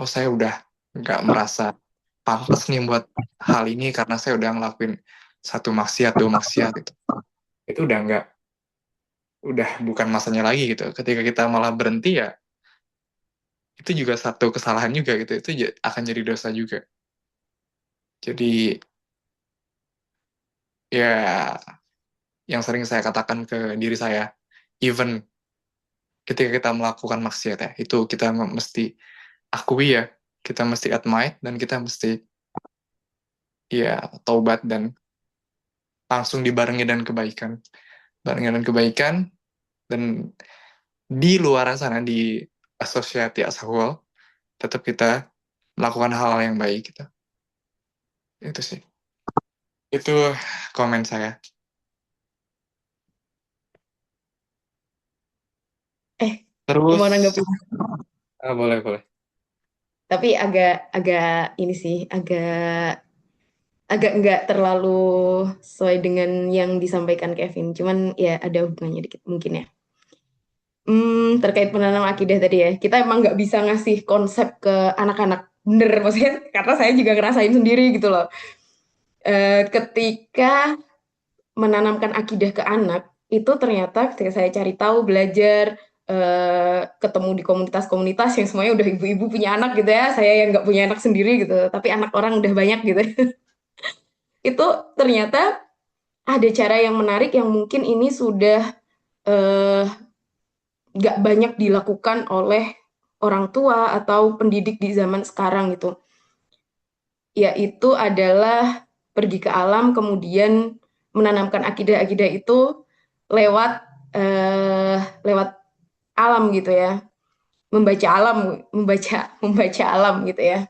saya udah nggak merasa pantas nih buat hal ini karena saya udah ngelakuin satu maksiat, dua maksiat gitu. Itu udah bukan masanya lagi gitu. Ketika kita malah berhenti ya, itu juga satu kesalahan juga gitu. Itu akan jadi dosa juga. Jadi ya yang sering saya katakan ke diri saya, even ketika kita melakukan maksiat ya, itu kita mesti akui ya, kita mesti admit dan kita mesti ya taubat dan langsung dibarengi dan kebaikan. Barengi dan kebaikan, dan di luar sana, di society as a whole, tetap kita melakukan hal yang baik gitu. Itu sih. Itu komen saya. Eh, Terus, mau nanggapin. boleh, boleh. Tapi agak ini sih, agak agak nggak terlalu sesuai dengan yang disampaikan Kevin. Cuman ya ada hubungannya dikit mungkin ya. Terkait penanam akidah tadi ya, kita emang nggak bisa ngasih konsep ke anak-anak bener, maksudnya karena saya juga ngerasain sendiri gitu loh. Ketika menanamkan akidah ke anak, itu ternyata ketika saya cari tahu, belajar, ketemu di komunitas-komunitas yang semuanya udah ibu-ibu punya anak gitu ya, saya yang nggak punya anak sendiri gitu, tapi anak orang udah banyak gitu. Itu ternyata ada cara yang menarik yang mungkin ini sudah eh, nggak banyak dilakukan oleh orang tua atau pendidik di zaman sekarang gitu. Yaitu adalah pergi ke alam, kemudian menanamkan akidah-akidah itu lewat lewat alam gitu ya. Membaca alam, membaca alam gitu ya.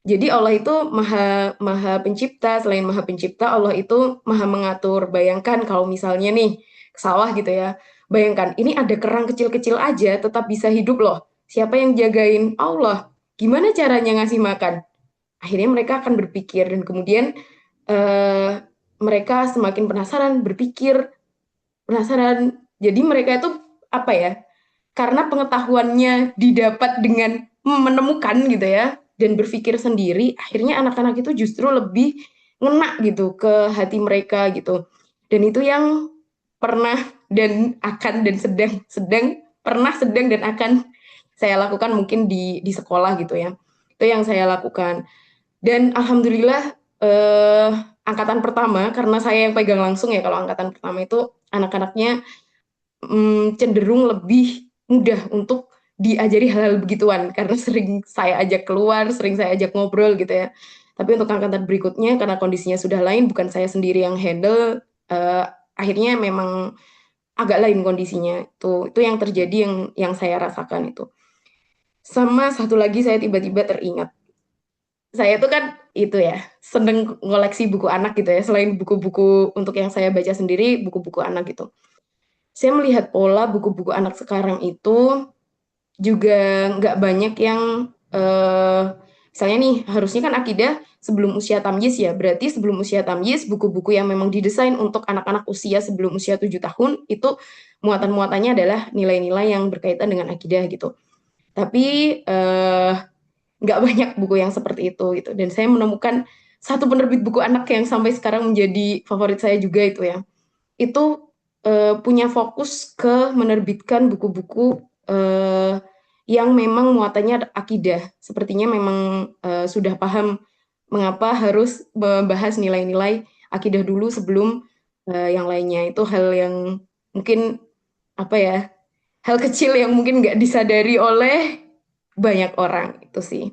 Jadi Allah itu maha maha pencipta, selain maha pencipta, Allah itu maha mengatur. Bayangkan kalau misalnya nih ke sawah gitu ya. Bayangkan ini ada kerang kecil-kecil aja tetap bisa hidup loh. Siapa yang jagain? Allah. Gimana caranya ngasih makan? Akhirnya mereka akan berpikir dan kemudian mereka semakin penasaran, berpikir, penasaran. Jadi mereka itu apa ya? Karena pengetahuannya didapat dengan menemukan gitu ya dan berpikir sendiri, akhirnya anak-anak itu justru lebih ngena gitu ke hati mereka gitu. Dan itu yang pernah dan akan dan sedang sedang pernah sedang dan akan saya lakukan mungkin di sekolah gitu ya. Itu yang saya lakukan. Dan alhamdulillah angkatan pertama karena saya yang pegang langsung ya kalau angkatan pertama itu anak-anaknya cenderung lebih mudah untuk diajari hal-hal begituan karena sering saya ajak keluar, sering saya ajak ngobrol gitu ya. Tapi untuk angkatan berikutnya karena kondisinya sudah lain, bukan saya sendiri yang handle, akhirnya memang agak lain kondisinya. Itu yang terjadi yang saya rasakan itu. Sama satu lagi saya tiba-tiba teringat. Saya tuh kan itu ya, seneng ngoleksi buku anak gitu ya. Selain buku-buku untuk yang saya baca sendiri, buku-buku anak gitu. Saya melihat pola buku-buku anak sekarang itu juga nggak banyak yang misalnya nih harusnya kan akidah sebelum usia tamyiz ya, berarti sebelum usia tamyiz buku-buku yang memang didesain untuk anak-anak usia sebelum usia 7 tahun itu muatan-muatannya adalah nilai-nilai yang berkaitan dengan akidah gitu. Tapi nggak banyak buku yang seperti itu gitu. Dan saya menemukan satu penerbit buku anak yang sampai sekarang menjadi favorit saya juga itu ya. Itu punya fokus ke menerbitkan buku-buku yang memang muatannya akidah. Sepertinya memang sudah paham mengapa harus membahas nilai-nilai akidah dulu sebelum yang lainnya. Itu hal yang mungkin apa ya, hal kecil yang mungkin nggak disadari oleh banyak orang itu sih.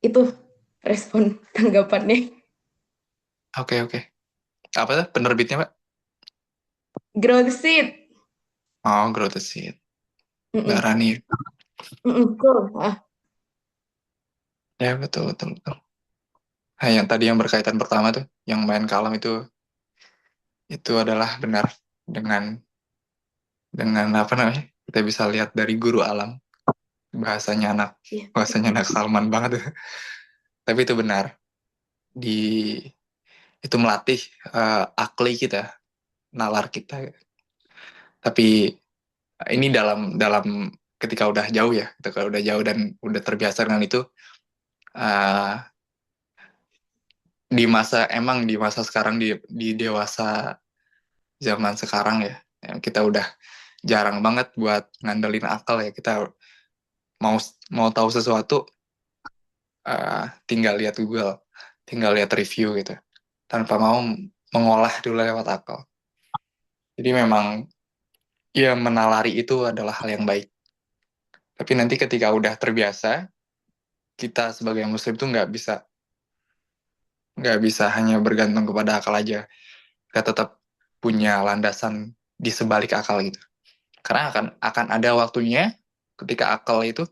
Itu respon tanggapannya. Oke, oke. Apa tuh penerbitnya, Pak? Growth seed. Oh, Grow the Seed. Mbak Mm-mm. Rani. Mm-mm. Cool. Ya, betul, betul, betul. Nah, yang tadi yang berkaitan pertama tuh, yang main kalam itu adalah benar dengan dengan apa namanya, kita bisa lihat dari guru alam, bahasanya anak Iya. bahasanya anak Salman banget. Tapi itu benar, di itu melatih akli kita, nalar kita. Tapi ini dalam dalam ketika udah jauh ya, ketika udah jauh dan udah terbiasa dengan itu, uh, di masa sekarang, di dewasa zaman sekarang ya, yang kita udah jarang banget buat ngandelin akal ya. Kita mau mau tahu sesuatu, tinggal lihat Google, tinggal lihat review gitu, tanpa mau mengolah dulu lewat akal. Jadi memang ya, menalari itu adalah hal yang baik. Tapi nanti ketika udah terbiasa, kita sebagai muslim tuh nggak bisa hanya bergantung kepada akal aja. Kita tetap punya landasan di sebalik akal gitu. Karena akan ada waktunya ketika akal itu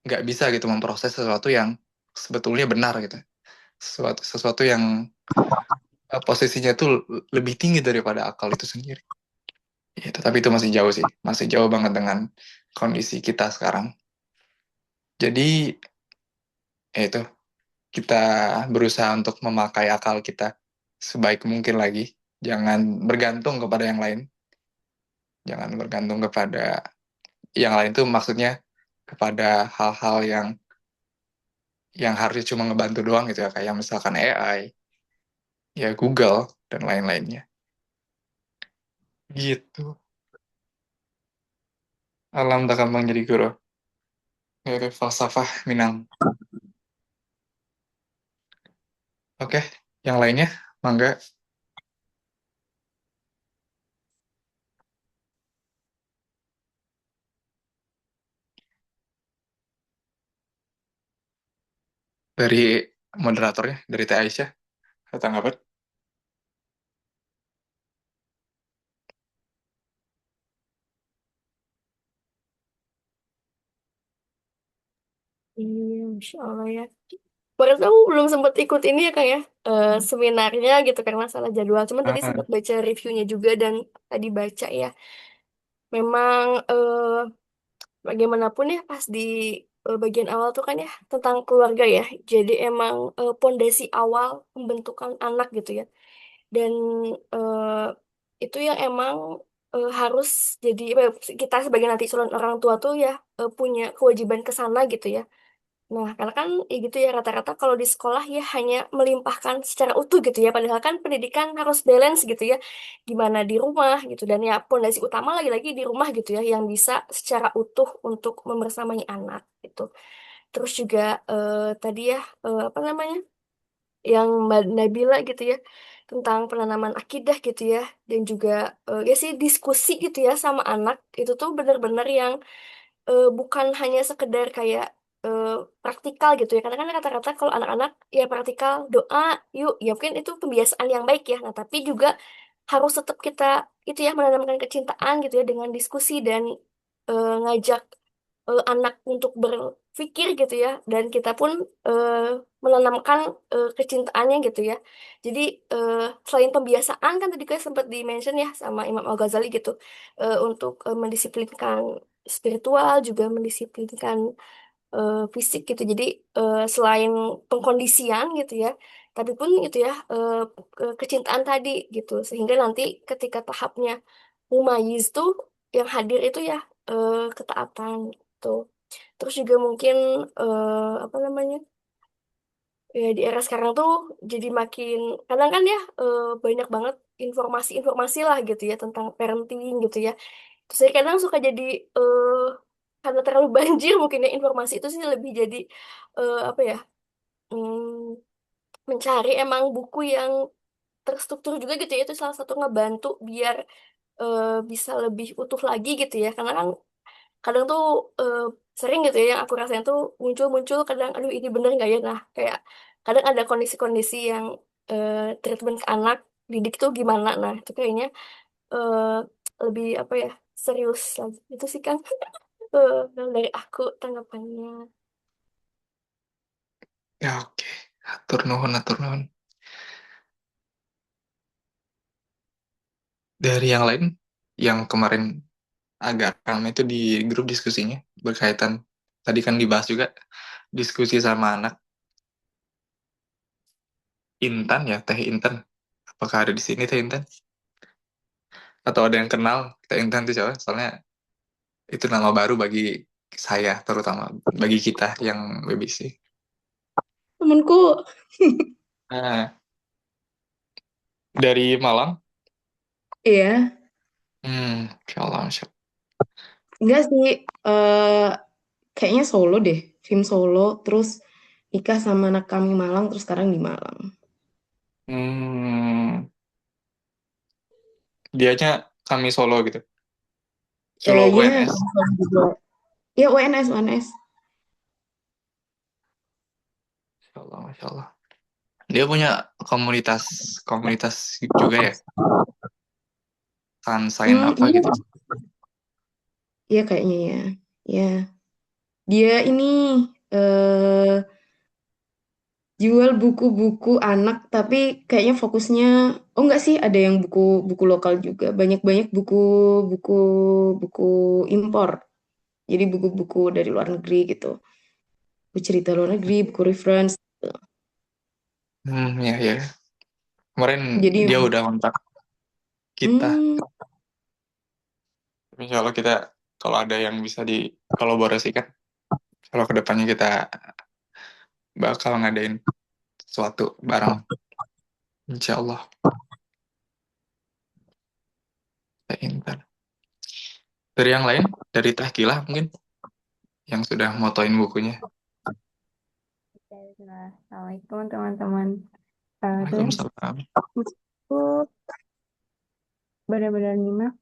nggak bisa gitu memproses sesuatu yang sebetulnya benar gitu. Sesuatu yang posisinya tuh lebih tinggi daripada akal itu sendiri. Gitu. Tapi itu masih jauh sih, masih jauh banget dengan kondisi kita sekarang. Jadi ya itu, kita berusaha untuk memakai akal kita sebaik mungkin lagi. Jangan bergantung kepada yang lain. Jangan bergantung kepada yang lain, tuh maksudnya kepada hal-hal yang harusnya cuma ngebantu doang gitu ya, kayak misalkan AI, ya Google, dan lain-lainnya. Gitu. Alam tak gampang jadi guru. Itu falsafah Minang. Oke, yang lainnya, mangga. Dari moderatornya, dari Teh Aisyah, ada tanggapan? Iya, Masya Allah ya. Baru aku belum sempat ikut ini ya kak ya, seminarnya gitu karena salah jadwal. Cuman tadi Ah, sempat baca reviewnya juga dan tadi baca ya. Memang bagaimanapun ya pas di bagian awal tuh kan ya tentang keluarga ya. Jadi emang pondasi awal pembentukan anak gitu ya. Dan itu yang emang harus jadi kita sebagai nanti calon orang tua tuh ya punya kewajiban ke sana gitu ya. Nah, karena kan ya gitu ya rata-rata kalau di sekolah ya hanya melimpahkan secara utuh gitu ya. Padahal kan pendidikan harus balance gitu ya. Gimana di rumah gitu. Dan ya pondasi utama lagi-lagi di rumah gitu ya. Yang bisa secara utuh untuk membersamai anak gitu. Terus juga tadi ya apa namanya? Yang Mbak Nabila gitu ya. Tentang penanaman akidah gitu ya. Dan juga ya sih diskusi gitu ya sama anak. Itu tuh benar-benar yang bukan hanya sekedar kayak eh, praktikal gitu ya. Karena kan rata-rata kalau anak-anak ya praktikal doa, yuk, ya mungkin itu pembiasaan yang baik ya. Nah, tapi juga harus tetap kita itu ya menanamkan kecintaan gitu ya dengan diskusi dan ngajak anak untuk berpikir gitu ya. Dan kita pun eh, menanamkan kecintaannya gitu ya. Jadi eh, selain pembiasaan kan tadi kayak sempat di-mention ya sama Imam Al-Ghazali gitu untuk mendisiplinkan spiritual juga mendisiplinkan fisik gitu. Jadi selain pengkondisian gitu ya, tapi pun itu ya kecintaan tadi gitu. Sehingga nanti ketika tahapnya mumayyiz tuh yang hadir itu ya ketaatan gitu. Terus juga mungkin apa namanya? Ya di era sekarang tuh jadi makin kadang kan ya banyak banget informasi-informasi lah gitu ya tentang parenting gitu ya. Terus saya kadang suka jadi eh karena terlalu banjir mungkin ya informasi itu sih lebih jadi apa ya mencari emang buku yang terstruktur juga gitu ya itu salah satu ngebantu biar bisa lebih utuh lagi gitu ya karena kan kadang tuh eh, sering gitu ya yang aku rasain tuh muncul-muncul kadang aduh ini bener nggak ya nah kayak kadang ada kondisi-kondisi yang treatment ke anak didik tuh gimana nah itu kayaknya eh, lebih apa ya serius lagi itu sih kan dari aku tanggapannya. ya oke. Atur nuhun, atur nuhun. Dari yang lain, yang kemarin agak ramai itu di grup diskusinya berkaitan tadi kan dibahas juga diskusi sama anak Intan ya, Teh Intan. Apakah ada di sini Teh Intan? Atau ada yang kenal Teh Intan itu siapa? Soalnya itu nama baru bagi saya, terutama bagi kita yang BBC. Temanku. Nah, dari Malang. Iya, Insya Allah, Masya Allah. enggak sih. Kayaknya Solo deh. Film Solo, terus nikah sama anak kami Malang, terus sekarang di Malang. Hmm, dianya kami Solo gitu. Solo Iya, UNS. kami Solo juga. Iya, UNS, UNS. Masya Allah, Masya Allah. Dia punya komunitas komunitas juga ya, sign apa Iya, gitu. iya kayaknya ya. Iya. Dia ini eh jual buku-buku anak, tapi kayaknya fokusnya, oh enggak sih, ada yang buku-buku lokal juga. Banyak-banyak buku-buku buku impor. Jadi buku-buku dari luar negeri gitu. Buku cerita luar negeri, buku reference. Ya ya. Kemarin Jadi, dia udah kontak kita. hmm, Insya Allah kita kalau ada yang bisa dikolaborasikan, kalau kedepannya kita bakal ngadain suatu barang. Insya Allah. Teh Intan. Dari yang lain, dari Teh Kilah mungkin yang sudah motoin bukunya. Baiklah. Assalamualaikum teman-teman. Sebenarnya Waalaikumsalam. aku benar-benar nyimak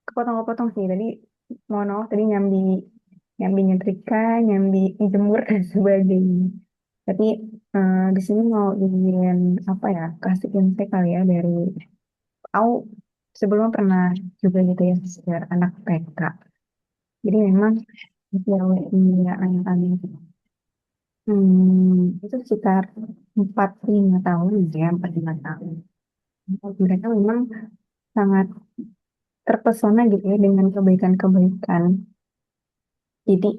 kepotong-kepotong sih. Tadi mohon maaf tadi nyambi nyambi nyetrika, nyambi jemur dan sebagainya. Tapi di sini mau ingin apa ya kasih insight kali ya dari aku sebelumnya pernah juga gitu ya sekedar anak PK. Jadi memang usia usia anak-anak itu sekitar 4-5 tahun gitu ya 4-5 tahun. Mereka memang sangat terpesona gitu ya dengan kebaikan-kebaikan. Jadi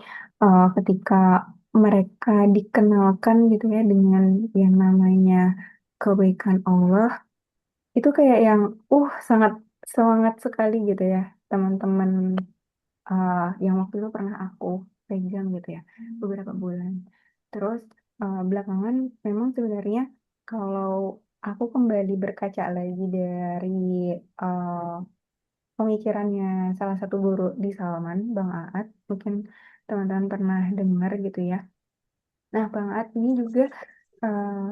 ketika mereka dikenalkan gitu ya dengan yang namanya kebaikan Allah, itu kayak yang sangat semangat sekali gitu ya teman-teman yang waktu itu pernah aku pegang gitu ya beberapa bulan. Terus belakangan memang sebenarnya kalau aku kembali berkaca lagi dari uh, pemikirannya salah satu guru di Salman, Bang Aat. Mungkin teman-teman pernah dengar gitu ya. Nah, Bang Aat ini juga eh,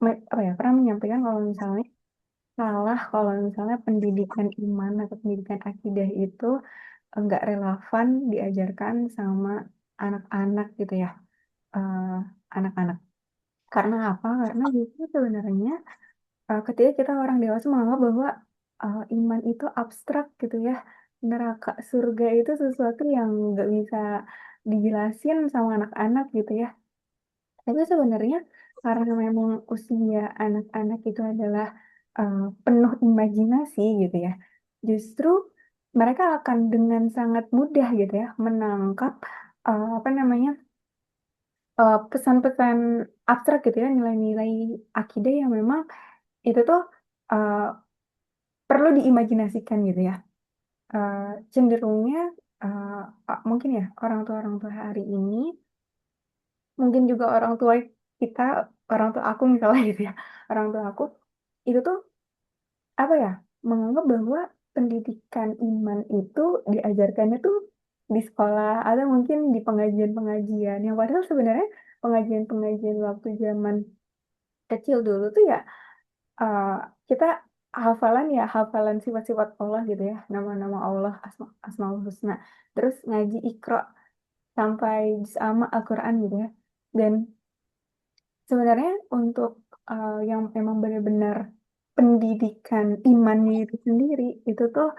apa ya, pernah menyampaikan kalau misalnya salah kalau misalnya pendidikan iman atau pendidikan akidah itu enggak relevan diajarkan sama anak-anak gitu ya. eh, Anak-anak. Karena apa? Karena justru sebenarnya ketika kita orang dewasa menganggap bahwa iman itu abstrak gitu ya, neraka surga itu sesuatu yang nggak bisa dijelasin sama anak-anak gitu ya. Tapi sebenarnya karena memang usia anak-anak itu adalah penuh imajinasi gitu ya, justru mereka akan dengan sangat mudah gitu ya menangkap apa namanya pesan-pesan abstrak gitu ya, nilai-nilai akidah yang memang itu tuh eh, perlu diimajinasikan gitu ya. Eh, Cenderungnya eh, mungkin ya orang tua hari ini, mungkin juga orang tua kita, orang tua aku misalnya gitu ya, orang tua aku itu tuh apa ya menganggap bahwa pendidikan iman itu diajarkannya tuh di sekolah atau mungkin di pengajian-pengajian yang padahal sebenarnya pengajian-pengajian waktu zaman kecil dulu tuh ya eh, kita hafalan ya hafalan sifat-sifat Allah gitu ya nama-nama Allah Asmaul Husna terus ngaji Iqra sampai juz amma Al-Quran gitu ya dan sebenarnya untuk yang memang benar-benar pendidikan imannya itu sendiri itu tuh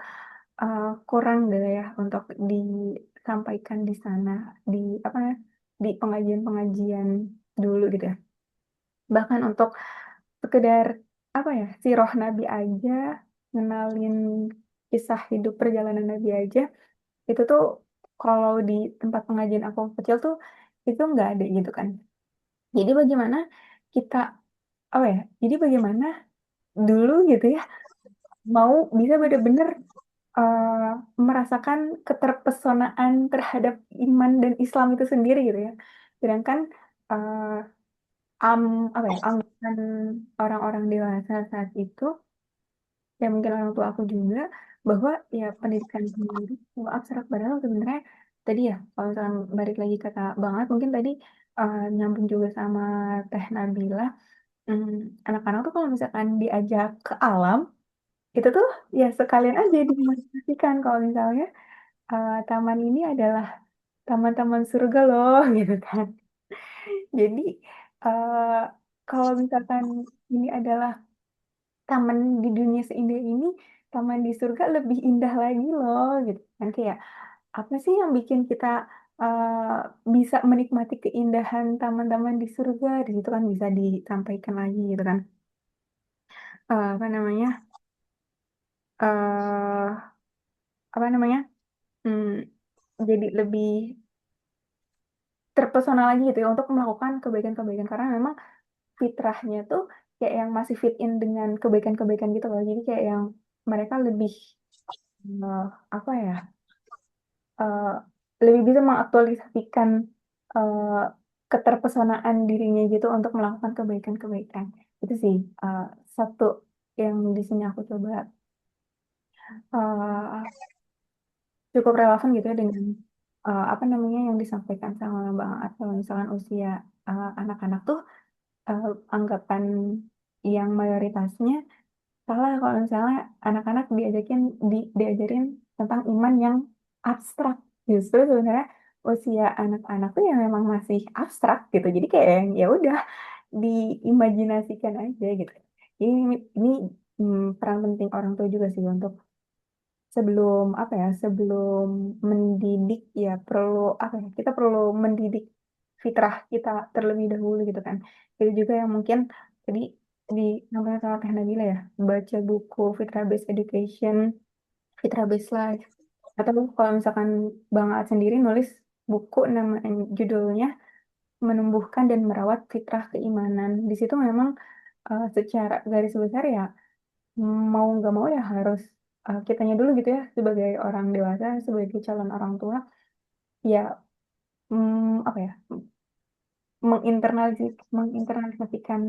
kurang gitu ya untuk disampaikan di sana di apa ya di pengajian-pengajian dulu gitu ya bahkan untuk sekedar apa ya siroh Nabi aja ngenalin kisah hidup perjalanan Nabi aja, itu tuh kalau di tempat pengajian aku kecil tuh itu nggak ada gitu kan. Jadi bagaimana kita, oh ya, jadi bagaimana dulu gitu ya, mau bisa bener-bener eh, merasakan keterpesonaan terhadap iman dan Islam itu sendiri gitu ya. Sedangkan eh, am apa ya, anggapan orang-orang dewasa saat itu, ya mungkin orang tua aku juga, bahwa ya pendidikan tinggi itu abstrak, padahal sebenarnya tadi ya, kalau misalkan balik lagi kata banget mungkin tadi nyambung juga sama Teh Nabila. hmm, Anak-anak tuh kalau misalkan diajak ke alam itu tuh ya sekalian aja dimotivasikan kalau misalnya taman ini adalah taman-taman surga loh gitu kan. Jadi eh, kalau misalkan ini adalah taman di dunia seindah ini, taman di surga lebih indah lagi loh gitu kan. Kayak apa sih yang bikin kita bisa menikmati keindahan taman-taman di surga? Di situ kan bisa disampaikan lagi gitu kan. Apa namanya? eh Apa namanya? Hmm, jadi lebih terpesona lagi gitu ya untuk melakukan kebaikan-kebaikan, karena memang fitrahnya tuh kayak yang masih fit in dengan kebaikan-kebaikan gitu loh. Jadi kayak yang mereka lebih eh, apa ya, eh, lebih bisa mengaktualisasikan eh, keterpesonaan dirinya gitu untuk melakukan kebaikan-kebaikan. Itu sih eh, satu yang di sini aku coba eh, cukup relevan gitu ya dengan apa namanya yang disampaikan sama Bang At. Kalau misalkan usia anak-anak tuh eh, anggapan yang mayoritasnya salah kalau misalnya anak-anak diajarin tentang iman yang abstrak. Justru sebenarnya usia anak-anak tuh yang memang masih abstrak gitu. Jadi kayak yang ya udah diimajinasikan aja gitu. Ini peran penting orang tua juga sih untuk sebelum apa ya, sebelum mendidik ya perlu apa ya, kita perlu mendidik fitrah kita terlebih dahulu gitu kan. Itu juga yang mungkin tadi di namanya sama Teh Nabila ya, baca buku Fitrah Based Education, Fitrah Based Life, atau kalau misalkan Bang Aat sendiri nulis buku nama judulnya Menumbuhkan dan Merawat Fitrah Keimanan. Di situ memang secara garis besar ya mau nggak mau ya harus kitanya dulu gitu ya sebagai orang dewasa, sebagai calon orang tua ya, apa ya, menginternalisasikan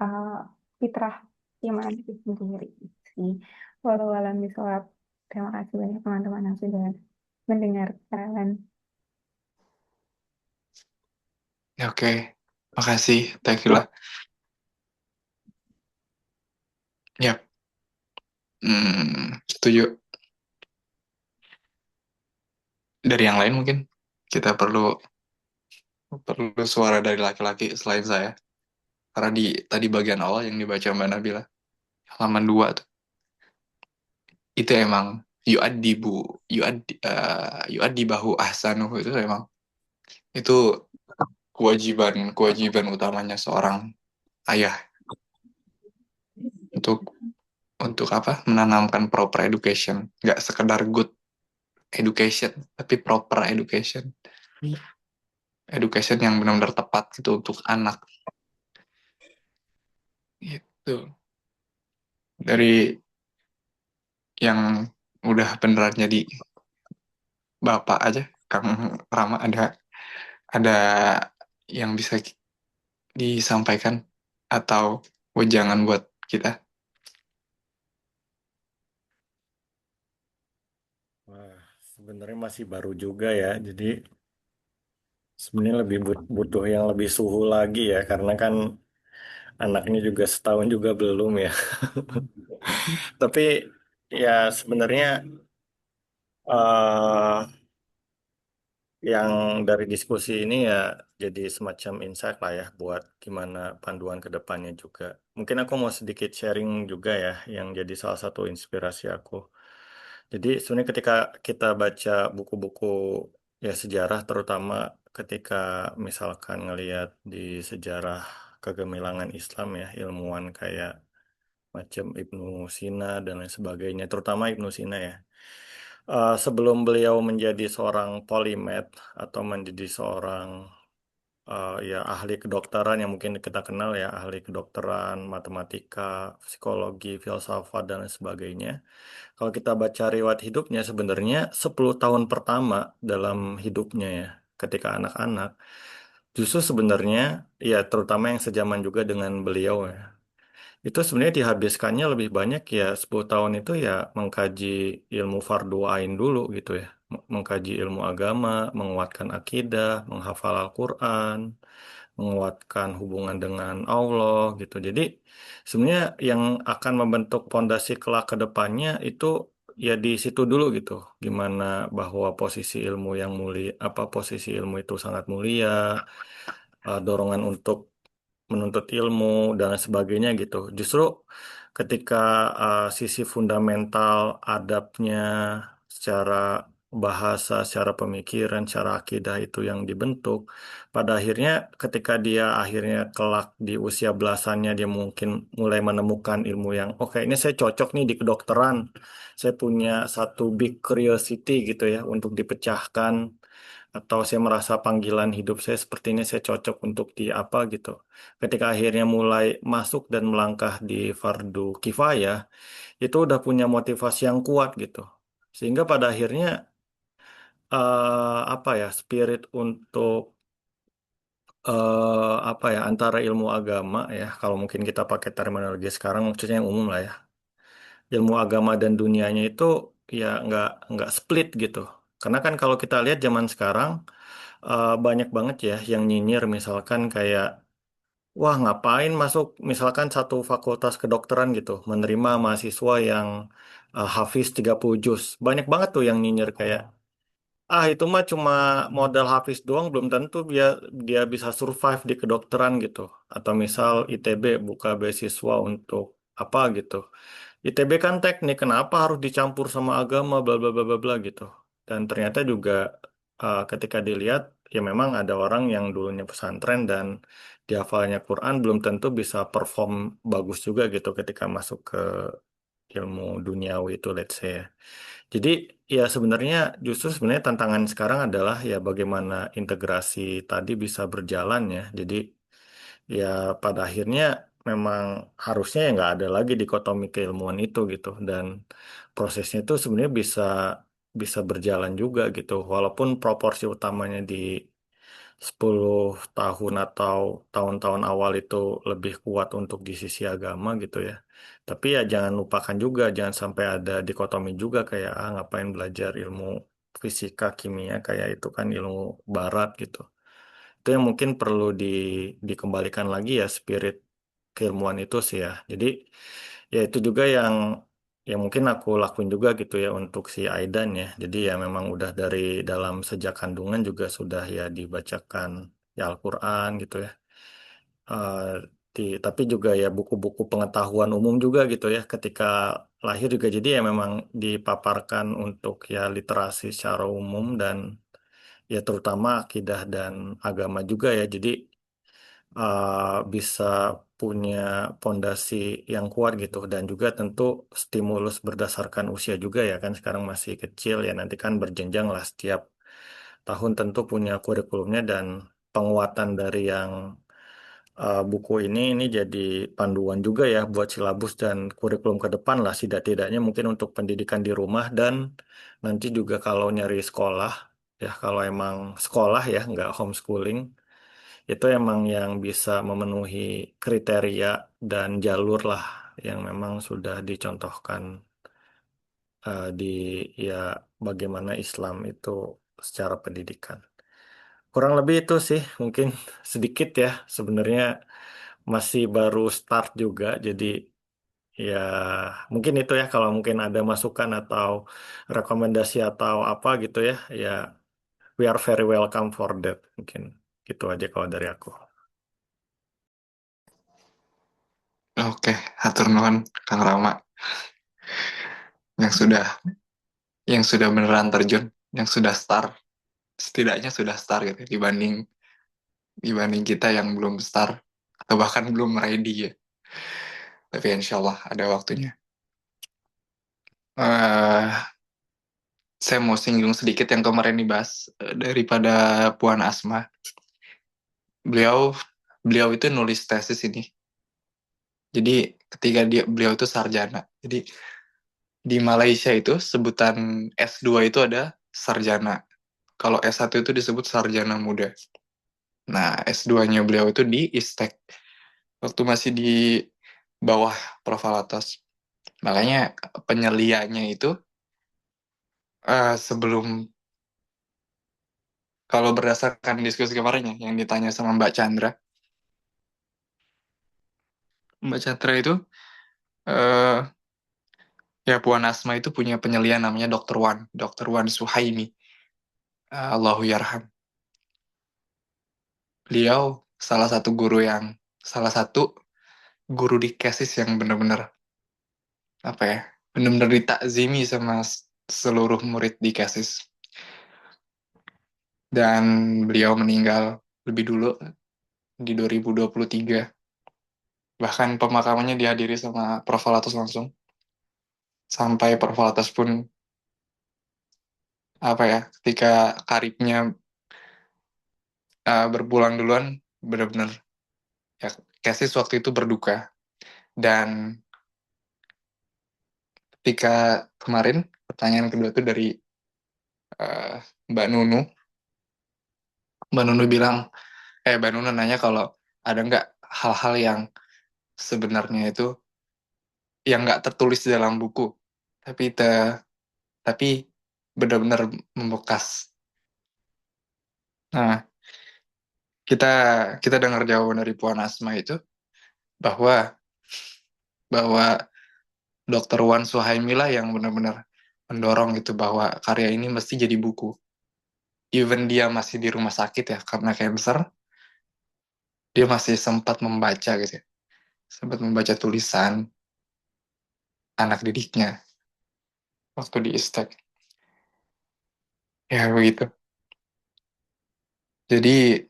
uh, fitrah yang mana itu sendiri sih. Walau alam bisawab. Terima kasih banyak teman-teman yang sudah mendengarkan. Ya, oke, makasih Tekila. Ya, setuju. Dari yang lain mungkin kita perlu perlu suara dari laki-laki selain saya. Karena di tadi bagian awal yang dibaca Mbak Nabila, halaman 2 tuh, itu emang yu'addibu, yu'addibahu ahsanuhu itu emang itu kewajiban kewajiban utamanya seorang ayah untuk apa, menanamkan proper education, nggak sekedar good education tapi proper education, education yang benar-benar tepat gitu untuk anak gitu. Dari yang udah beneran jadi bapak aja, Kang Rama, ada yang bisa disampaikan atau wejangan buat kita? Wah, sebenarnya masih baru juga ya. Jadi sebenarnya lebih butuh yang lebih suhu lagi ya, karena kan anaknya juga setahun juga belum ya. Tapi ya sebenarnya eh yang dari diskusi ini ya jadi semacam insight lah ya buat gimana panduan ke depannya juga. Mungkin aku mau sedikit sharing juga ya yang jadi salah satu inspirasi aku. Jadi sebenarnya ketika kita baca buku-buku ya sejarah, terutama ketika misalkan ngelihat di sejarah kegemilangan Islam ya, ilmuwan kayak macam Ibnu Sina dan lain sebagainya, terutama Ibnu Sina ya. Sebelum beliau menjadi seorang polimet atau menjadi seorang ya ahli kedokteran yang mungkin kita kenal ya, ahli kedokteran, matematika, psikologi, filsafat dan lain sebagainya. Kalau kita baca riwayat hidupnya sebenarnya 10 tahun pertama dalam hidupnya ya, ketika anak-anak, justru sebenarnya ya terutama yang sejaman juga dengan beliau ya, itu sebenarnya dihabiskannya lebih banyak ya 10 tahun itu ya mengkaji ilmu fardu ain dulu gitu ya. Mengkaji ilmu agama, menguatkan akidah, menghafal Al-Quran, menguatkan hubungan dengan Allah gitu. Jadi sebenarnya yang akan membentuk pondasi kelak ke depannya itu ya di situ dulu gitu. Gimana bahwa posisi ilmu yang mulia, apa posisi ilmu itu sangat mulia, dorongan untuk menuntut ilmu dan lain sebagainya gitu. Justru ketika sisi fundamental adabnya secara bahasa, secara pemikiran, secara akidah itu yang dibentuk, pada akhirnya ketika dia akhirnya kelak di usia belasannya dia mungkin mulai menemukan ilmu yang oke ini saya cocok nih di kedokteran. Saya punya satu big curiosity gitu ya untuk dipecahkan atau saya merasa panggilan hidup saya sepertinya saya cocok untuk di apa gitu. Ketika akhirnya mulai masuk dan melangkah di fardu kifayah, itu udah punya motivasi yang kuat gitu. Sehingga pada akhirnya apa ya, spirit untuk apa ya antara ilmu agama ya, kalau mungkin kita pakai terminologi sekarang maksudnya yang umum lah ya. Ilmu agama dan dunianya itu ya nggak split gitu. Karena kan kalau kita lihat zaman sekarang banyak banget ya yang nyinyir misalkan kayak wah ngapain masuk misalkan satu fakultas kedokteran gitu menerima mahasiswa yang hafiz 30 juz. Banyak banget tuh yang nyinyir kayak itu mah cuma modal hafiz doang belum tentu dia dia bisa survive di kedokteran gitu. Atau misal ITB buka beasiswa untuk apa gitu. ITB kan teknik, kenapa harus dicampur sama agama, bla bla bla bla bla gitu. Dan ternyata juga ketika dilihat, ya memang ada orang yang dulunya pesantren dan dihafalnya Quran belum tentu bisa perform bagus juga gitu ketika masuk ke ilmu duniawi itu, let's say. Ya. Jadi ya sebenarnya justru sebenarnya tantangan sekarang adalah ya bagaimana integrasi tadi bisa berjalan ya. Jadi ya pada akhirnya memang harusnya ya nggak ada lagi dikotomi keilmuan itu gitu dan prosesnya itu sebenarnya bisa bisa berjalan juga gitu walaupun proporsi utamanya di 10 tahun atau tahun-tahun awal itu lebih kuat untuk di sisi agama gitu ya tapi ya jangan lupakan juga jangan sampai ada dikotomi juga kayak ngapain belajar ilmu fisika kimia kayak itu kan ilmu barat gitu itu yang mungkin perlu dikembalikan lagi ya spirit keilmuan itu sih ya. Jadi ya itu juga yang mungkin aku lakuin juga gitu ya untuk si Aidan ya. Jadi ya memang udah dari dalam sejak kandungan juga sudah ya dibacakan ya Al-Quran gitu ya. Eh, tapi juga ya buku-buku pengetahuan umum juga gitu ya ketika lahir juga jadi ya memang dipaparkan untuk ya literasi secara umum dan ya terutama akidah dan agama juga ya. Jadi bisa punya pondasi yang kuat gitu dan juga tentu stimulus berdasarkan usia juga ya kan sekarang masih kecil ya nanti kan berjenjang lah setiap tahun tentu punya kurikulumnya dan penguatan dari yang buku ini jadi panduan juga ya buat silabus dan kurikulum ke depan lah tidak-tidaknya mungkin untuk pendidikan di rumah dan nanti juga kalau nyari sekolah ya kalau emang sekolah ya nggak homeschooling itu emang yang bisa memenuhi kriteria dan jalur lah yang memang sudah dicontohkan di ya bagaimana Islam itu secara pendidikan. Kurang lebih itu sih mungkin sedikit ya sebenarnya masih baru start juga jadi ya mungkin itu ya kalau mungkin ada masukan atau rekomendasi atau apa gitu ya ya we are very welcome for that mungkin gitu aja kalau dari aku. Oke, hatur nuhun Kang Rama yang sudah beneran terjun, yang sudah start, setidaknya sudah start gitu dibanding dibanding kita yang belum start atau bahkan belum ready ya. Tapi insya Allah ada waktunya. Eh, saya mau singgung sedikit yang kemarin dibahas daripada Puan Asma. Beliau beliau itu nulis tesis ini. Jadi ketika beliau itu sarjana. Jadi di Malaysia itu sebutan S2 itu ada sarjana. Kalau S1 itu disebut sarjana muda. Nah, S2-nya beliau itu di ISTEK. Waktu masih di bawah Profalatos. Makanya penyelianya itu sebelum, kalau berdasarkan diskusi kemarin ya, yang ditanya sama Mbak Chandra. Mbak Chandra itu, eh, ya Puan Asma itu punya penyelian namanya Dr. Wan Suhaimi. Allahu yarham. Beliau salah satu guru di Kesis yang benar-benar apa ya, benar-benar ditakzimi sama seluruh murid di Kesis. Dan beliau meninggal lebih dulu di 2023. Bahkan pemakamannya dihadiri sama Prof. Latus langsung. Sampai Prof. Latus pun apa ya, ketika karibnya berpulang duluan, benar-benar ya, Kesis waktu itu berduka. Dan ketika kemarin pertanyaan kedua itu dari uh, Mbak Nunu. Mbak Nunu bilang, Mbak Nunu nanya kalau ada nggak hal-hal yang sebenarnya itu yang nggak tertulis di dalam buku, tapi tapi benar-benar membekas. Nah, kita kita dengar jawaban dari Puan Asma itu bahwa bahwa Dr. Wan Suhaimi lah yang benar-benar mendorong itu bahwa karya ini mesti jadi buku. Even dia masih di rumah sakit ya karena cancer, dia masih sempat membaca gitu ya. Sempat membaca tulisan anak didiknya waktu di Istek. Ya begitu. Jadi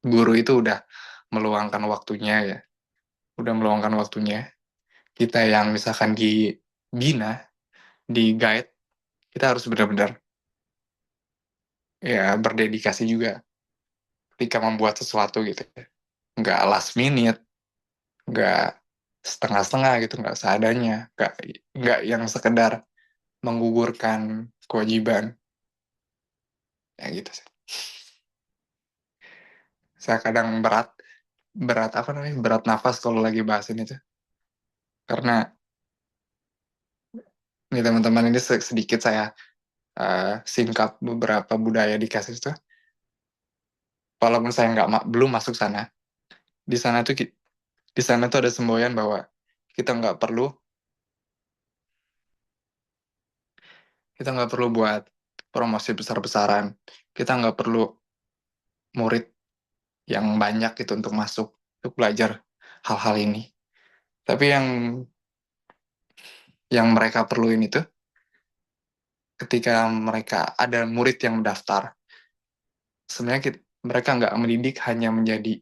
guru itu udah meluangkan waktunya ya. Udah meluangkan waktunya. Kita yang misalkan dibina, di guide, kita harus benar-benar ya berdedikasi juga ketika membuat sesuatu gitu ya. Nggak last minute, nggak setengah-setengah gitu, nggak seadanya, nggak yang sekedar menggugurkan kewajiban. Ya gitu sih. Saya kadang berat apa namanya, berat nafas kalau lagi bahasin itu. Karena nih teman-teman, ini sedikit saya singkap beberapa budaya di kasus itu. Walaupun saya belum masuk sana, di sana tuh di sana tuh ada semboyan bahwa kita nggak perlu buat promosi besar-besaran, kita nggak perlu murid yang banyak gitu untuk masuk untuk belajar hal-hal ini. Tapi yang mereka perluin itu ketika mereka ada murid yang mendaftar, sebenarnya mereka nggak mendidik hanya menjadi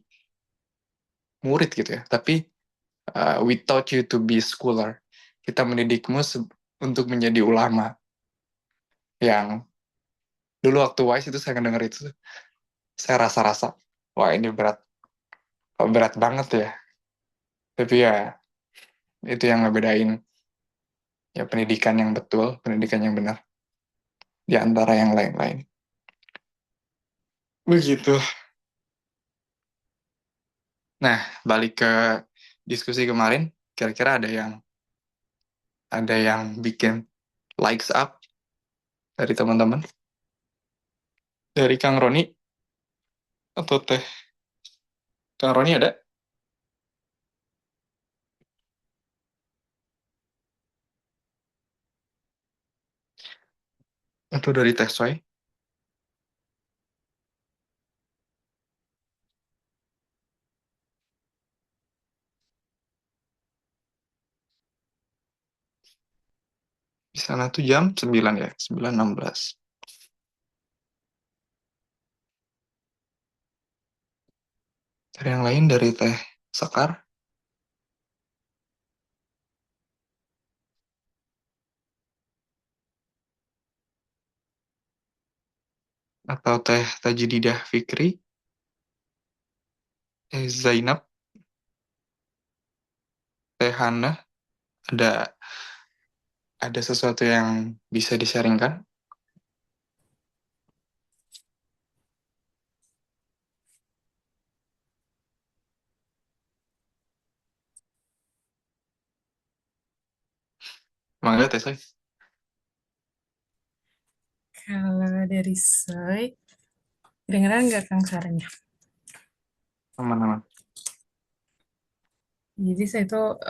murid gitu ya, tapi we taught you to be scholar. Kita mendidikmu untuk menjadi ulama. Yang dulu waktu WISE itu saya dengar itu, saya rasa-rasa, wah ini berat, kok berat banget ya. Tapi ya itu yang ngebedain ya pendidikan yang betul, pendidikan yang benar di antara yang lain-lain. Begitu. Nah, balik ke diskusi kemarin, kira-kira ada yang bikin likes up dari teman-teman, dari Kang Roni atau Teh? Kang Roni ada? Atau dari Teh Soy? Di sana tuh jam 9 ya, 9.16. Dari yang lain, dari Teh Sekar, atau Teh Tajididah Fikri, Teh Zainab, Teh Hana, ada sesuatu yang bisa di-sharingkan? Mangga Teh Soy. Kalau dari saya, kedengeran nggak Kang suaranya? Aman-aman. Jadi saya tuh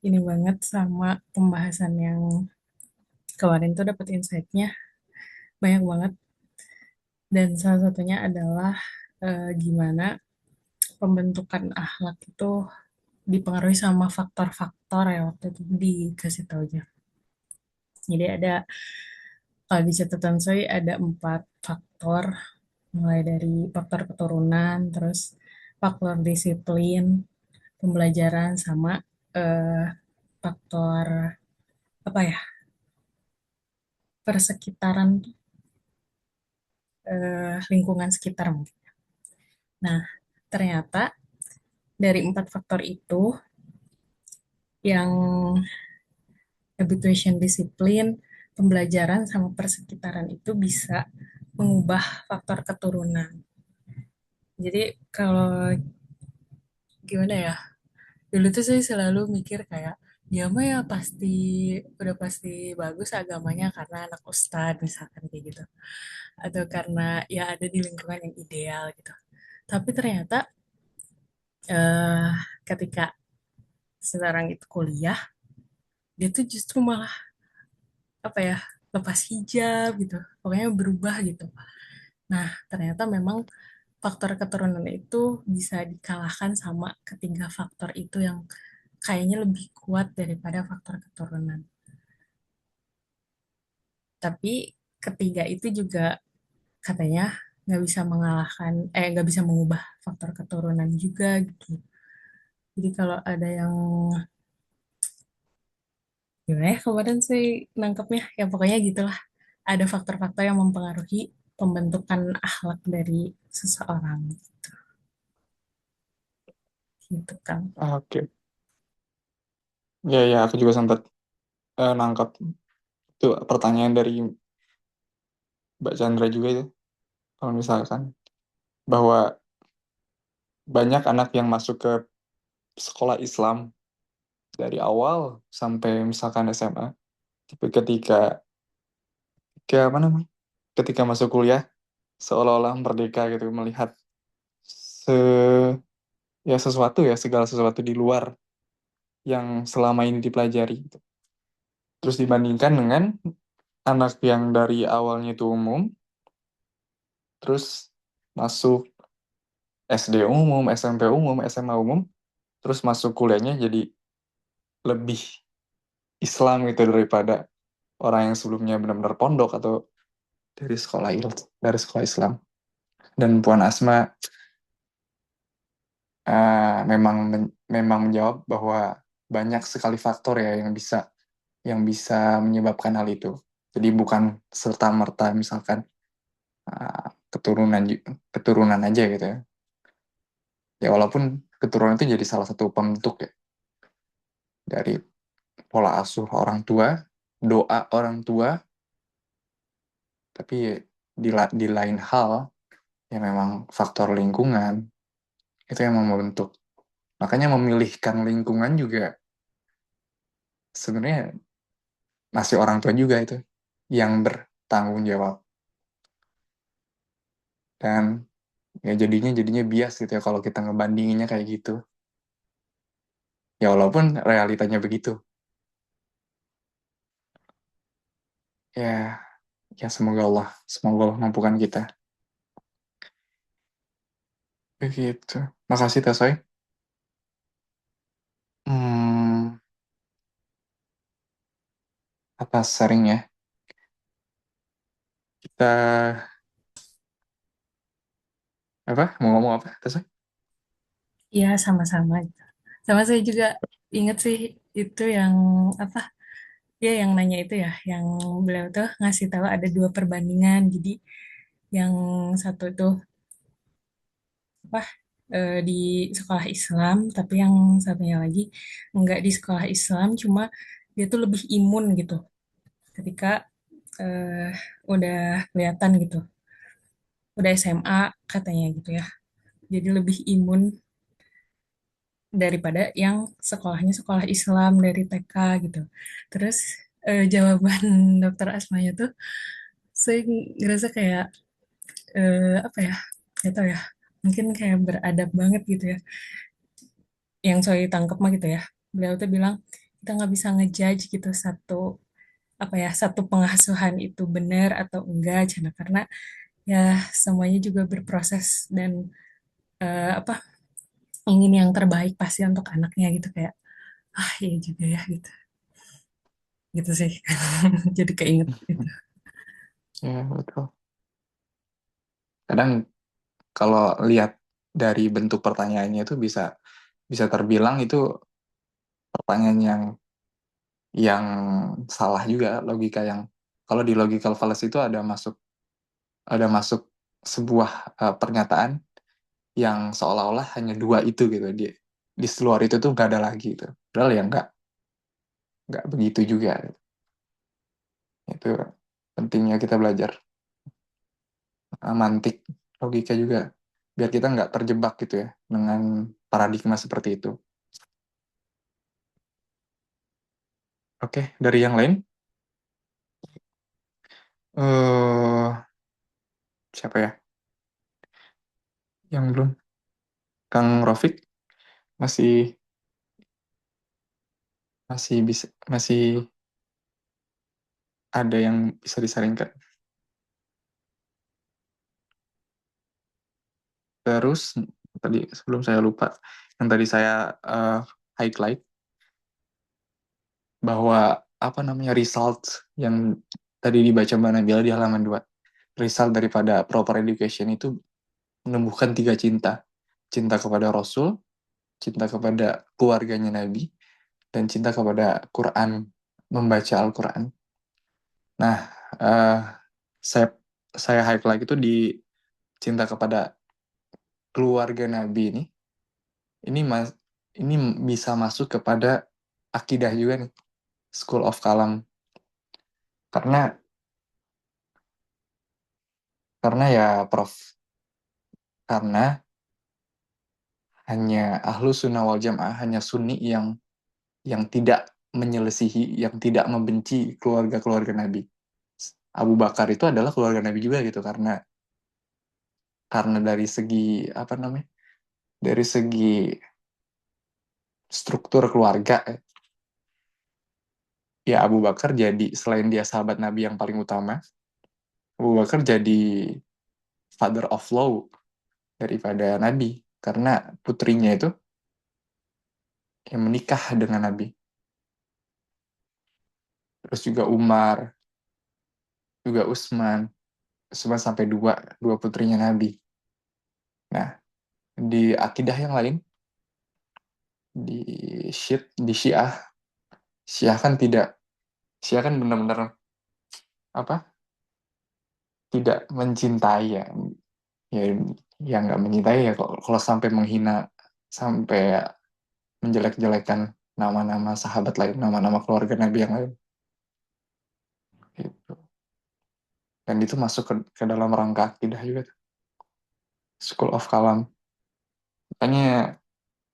ini banget sama pembahasan yang kemarin tuh dapat insight-nya banyak banget. Dan salah satunya adalah gimana pembentukan akhlak itu dipengaruhi sama faktor-faktor ya waktu itu dikasih taunya. Jadi ada, kalau di catatan saya ada 4 faktor, mulai dari faktor keturunan, terus faktor disiplin, pembelajaran, sama eh, faktor apa ya, persekitaran, lingkungan sekitar mungkin. Nah, ternyata dari 4 faktor itu yang habituation disiplin, pembelajaran sama persekitaran itu bisa mengubah faktor keturunan. Jadi kalau gimana ya? Dulu tuh saya selalu mikir kayak dia mah ya pasti udah pasti bagus agamanya karena anak ustadz misalkan kayak gitu. Atau karena ya ada di lingkungan yang ideal gitu. Tapi ternyata eh ketika sekarang itu kuliah, dia tuh justru malah apa ya, lepas hijab gitu. Pokoknya berubah gitu. Nah, ternyata memang faktor keturunan itu bisa dikalahkan sama ketiga faktor itu yang kayaknya lebih kuat daripada faktor keturunan. Tapi ketiga itu juga katanya nggak bisa mengubah faktor keturunan juga gitu. Jadi kalau ada yang gimana ya kemarin sih nangkepnya, ya pokoknya gitulah. Ada faktor-faktor yang mempengaruhi pembentukan akhlak dari seseorang gitu kan. Oke. Ya, ya, aku juga sempat nangkap itu pertanyaan dari Mbak Chandra juga itu. Kalau misalkan bahwa banyak anak yang masuk ke sekolah Islam dari awal sampai misalkan SMA, tapi ketika apa namanya? Ketika masuk kuliah seolah-olah merdeka gitu melihat se ya sesuatu ya segala sesuatu di luar yang selama ini dipelajari gitu. Terus dibandingkan dengan anak yang dari awalnya itu umum, terus masuk SD umum, SMP umum, SMA umum, terus masuk kuliahnya jadi lebih Islam gitu daripada orang yang sebelumnya benar-benar pondok atau dari sekolah Islam. Dan Puan Asma memang menjawab bahwa banyak sekali faktor ya yang bisa menyebabkan hal itu. Jadi bukan serta merta misalkan uh, keturunan keturunan aja gitu ya. Ya walaupun keturunan itu jadi salah satu pembentuk ya dari pola asuh orang tua, doa orang tua, tapi di lain hal ya memang faktor lingkungan itu yang membentuk. Makanya memilihkan lingkungan juga sebenarnya masih orang tua juga itu yang bertanggung jawab. Dan ya jadinya bias gitu ya kalau kita ngebandinginnya kayak gitu. Ya walaupun realitanya begitu. Ya, ya semoga Allah mampukan kita. Begitu. Makasih Teh Soy. Hmm, atas sharingnya. Kita apa? Mau ngomong apa, Teh Soy? Iya, sama-sama. Sama saya juga inget sih itu yang apa? Ya yang nanya itu ya, yang beliau tuh ngasih tahu ada 2 perbandingan. Jadi Yang satu itu apa di sekolah Islam, tapi yang satunya lagi enggak di sekolah Islam, cuma dia tuh lebih imun gitu ketika eh, udah kelihatan gitu, udah SMA katanya gitu ya. Jadi lebih imun daripada yang sekolahnya sekolah Islam dari TK gitu. Terus jawaban dokter Asmanya tuh saya ngerasa kayak apa ya, nggak tahu ya, mungkin kayak beradab banget gitu ya. Yang saya tangkap mah gitu ya, beliau tuh bilang kita nggak bisa ngejudge gitu satu apa ya, satu pengasuhan itu benar atau enggak Cina, karena ya semuanya juga berproses dan apa, ingin yang terbaik pasti untuk anaknya gitu, kayak ah iya juga ya gitu, gitu sih. Jadi keinget gitu. Ya, betul. Kadang kalau lihat dari bentuk pertanyaannya itu bisa bisa terbilang itu pertanyaan yang salah juga, logika yang kalau di logical fallacy itu ada masuk sebuah pernyataan yang seolah-olah hanya dua itu gitu, di luar itu tuh nggak ada lagi gitu, padahal ya nggak begitu juga gitu. Itu pentingnya kita belajar mantik, logika juga, biar kita nggak terjebak gitu ya dengan paradigma seperti itu. Oke, dari yang lain, siapa ya yang belum? Kang Rofik masih masih ada yang bisa disaringkan. Terus tadi sebelum saya lupa, yang tadi saya highlight bahwa apa namanya result yang tadi dibaca Mbak Nabila di halaman 2. Result daripada proper education itu menumbuhkan 3 cinta. Cinta kepada Rasul, cinta kepada keluarganya Nabi, dan cinta kepada Quran, membaca Al-Quran. Nah, eh, saya saya highlight itu di cinta kepada keluarga Nabi ini ini bisa masuk kepada akidah juga nih, School of Kalam. Karena ya Prof, karena hanya ahlu sunnah wal jamaah, hanya sunni yang tidak menyelesihi, yang tidak membenci keluarga-keluarga Nabi. Abu Bakar itu adalah keluarga Nabi juga gitu, karena dari segi apa namanya, dari segi struktur keluarga, ya Abu Bakar jadi, selain dia sahabat Nabi yang paling utama, Abu Bakar jadi father of law daripada Nabi, karena putrinya itu yang menikah dengan Nabi. Terus juga Umar, juga Utsman sampai dua putrinya Nabi. Nah, di akidah yang lain, di Syiah, Syiah kan benar-benar apa? Tidak mencintai ya, ya, ya nggak mencintai ya, kalau sampai menghina, sampai menjelek-jelekan nama-nama sahabat lain, nama-nama keluarga Nabi yang lain, gitu. Dan itu masuk ke dalam rangka akidah juga, School of Kalam. Makanya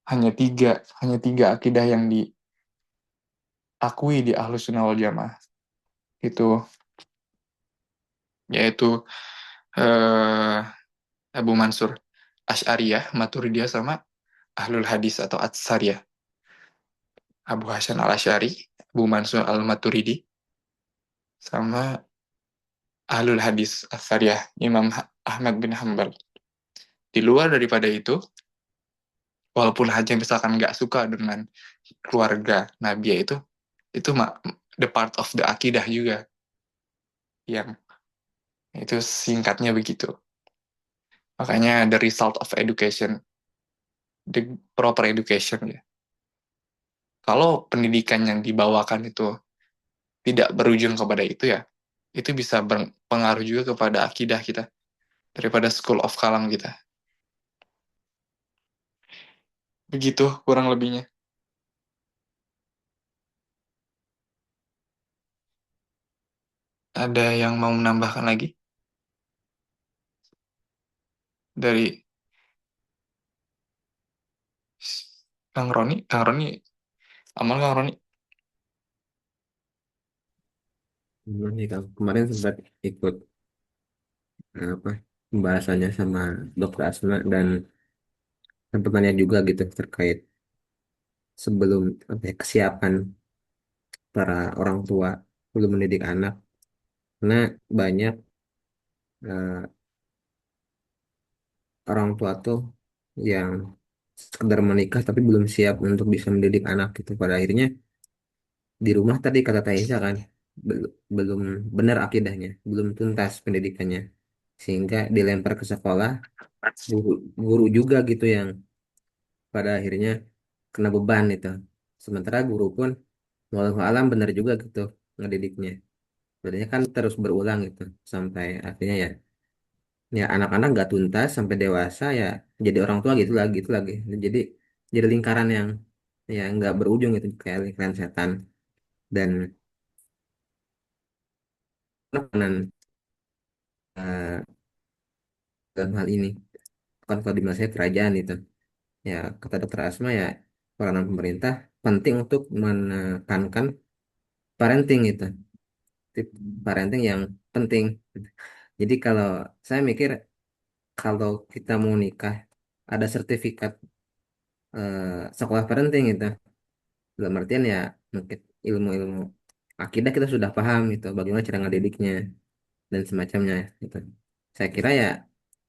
hanya tiga akidah yang diakui di Ahlus Sunnah wal Jamaah, itu yaitu eh, Abu Mansur Asy'ariyah, Maturidiyah, sama Ahlul Hadis atau Atsariyah. Abu Hasan al-Asy'ari, Abu Mansur al-Maturidi, sama Ahlul Hadis Atsariyah, Imam Ahmad bin Hambal. Di luar daripada itu, walaupun hanya misalkan nggak suka dengan keluarga Nabi itu the part of the akidah juga, yang itu singkatnya begitu. Makanya the result of education, the proper education ya. Kalau pendidikan yang dibawakan itu tidak berujung kepada itu ya, itu bisa berpengaruh juga kepada akidah kita. daripada School of Kalam kita. Begitu kurang lebihnya. Ada yang mau menambahkan lagi? Dari Kang Roni? Kang Roni, aman Kang Roni? Nih, kemarin sempat ikut apa pembahasannya sama Dokter Asma dan sempat tanya juga gitu terkait sebelum apa ya, kesiapan para orang tua belum mendidik anak karena banyak eh, orang tua tuh yang sekedar menikah tapi belum siap untuk bisa mendidik anak gitu pada akhirnya di rumah tadi kata Taisa kan belum benar akidahnya belum tuntas pendidikannya sehingga dilempar ke sekolah guru, guru juga gitu yang pada akhirnya kena beban itu sementara guru pun walau alam benar juga gitu ngedidiknya sebenarnya kan terus berulang gitu sampai akhirnya ya anak-anak nggak tuntas sampai dewasa ya jadi orang tua gitu lagi jadi jadi lingkaran yang ya nggak berujung gitu kayak lingkaran setan dan penekanan dalam hal ini kan kalau di masa kerajaan itu ya kata dokter Asma ya peranan pemerintah penting untuk menekankan parenting itu tip parenting yang penting jadi kalau saya mikir kalau kita mau nikah ada sertifikat sekolah parenting itu dalam artian ya mungkin ilmu-ilmu akidah kita sudah paham gitu bagaimana cara ngedidiknya dan semacamnya gitu saya kira ya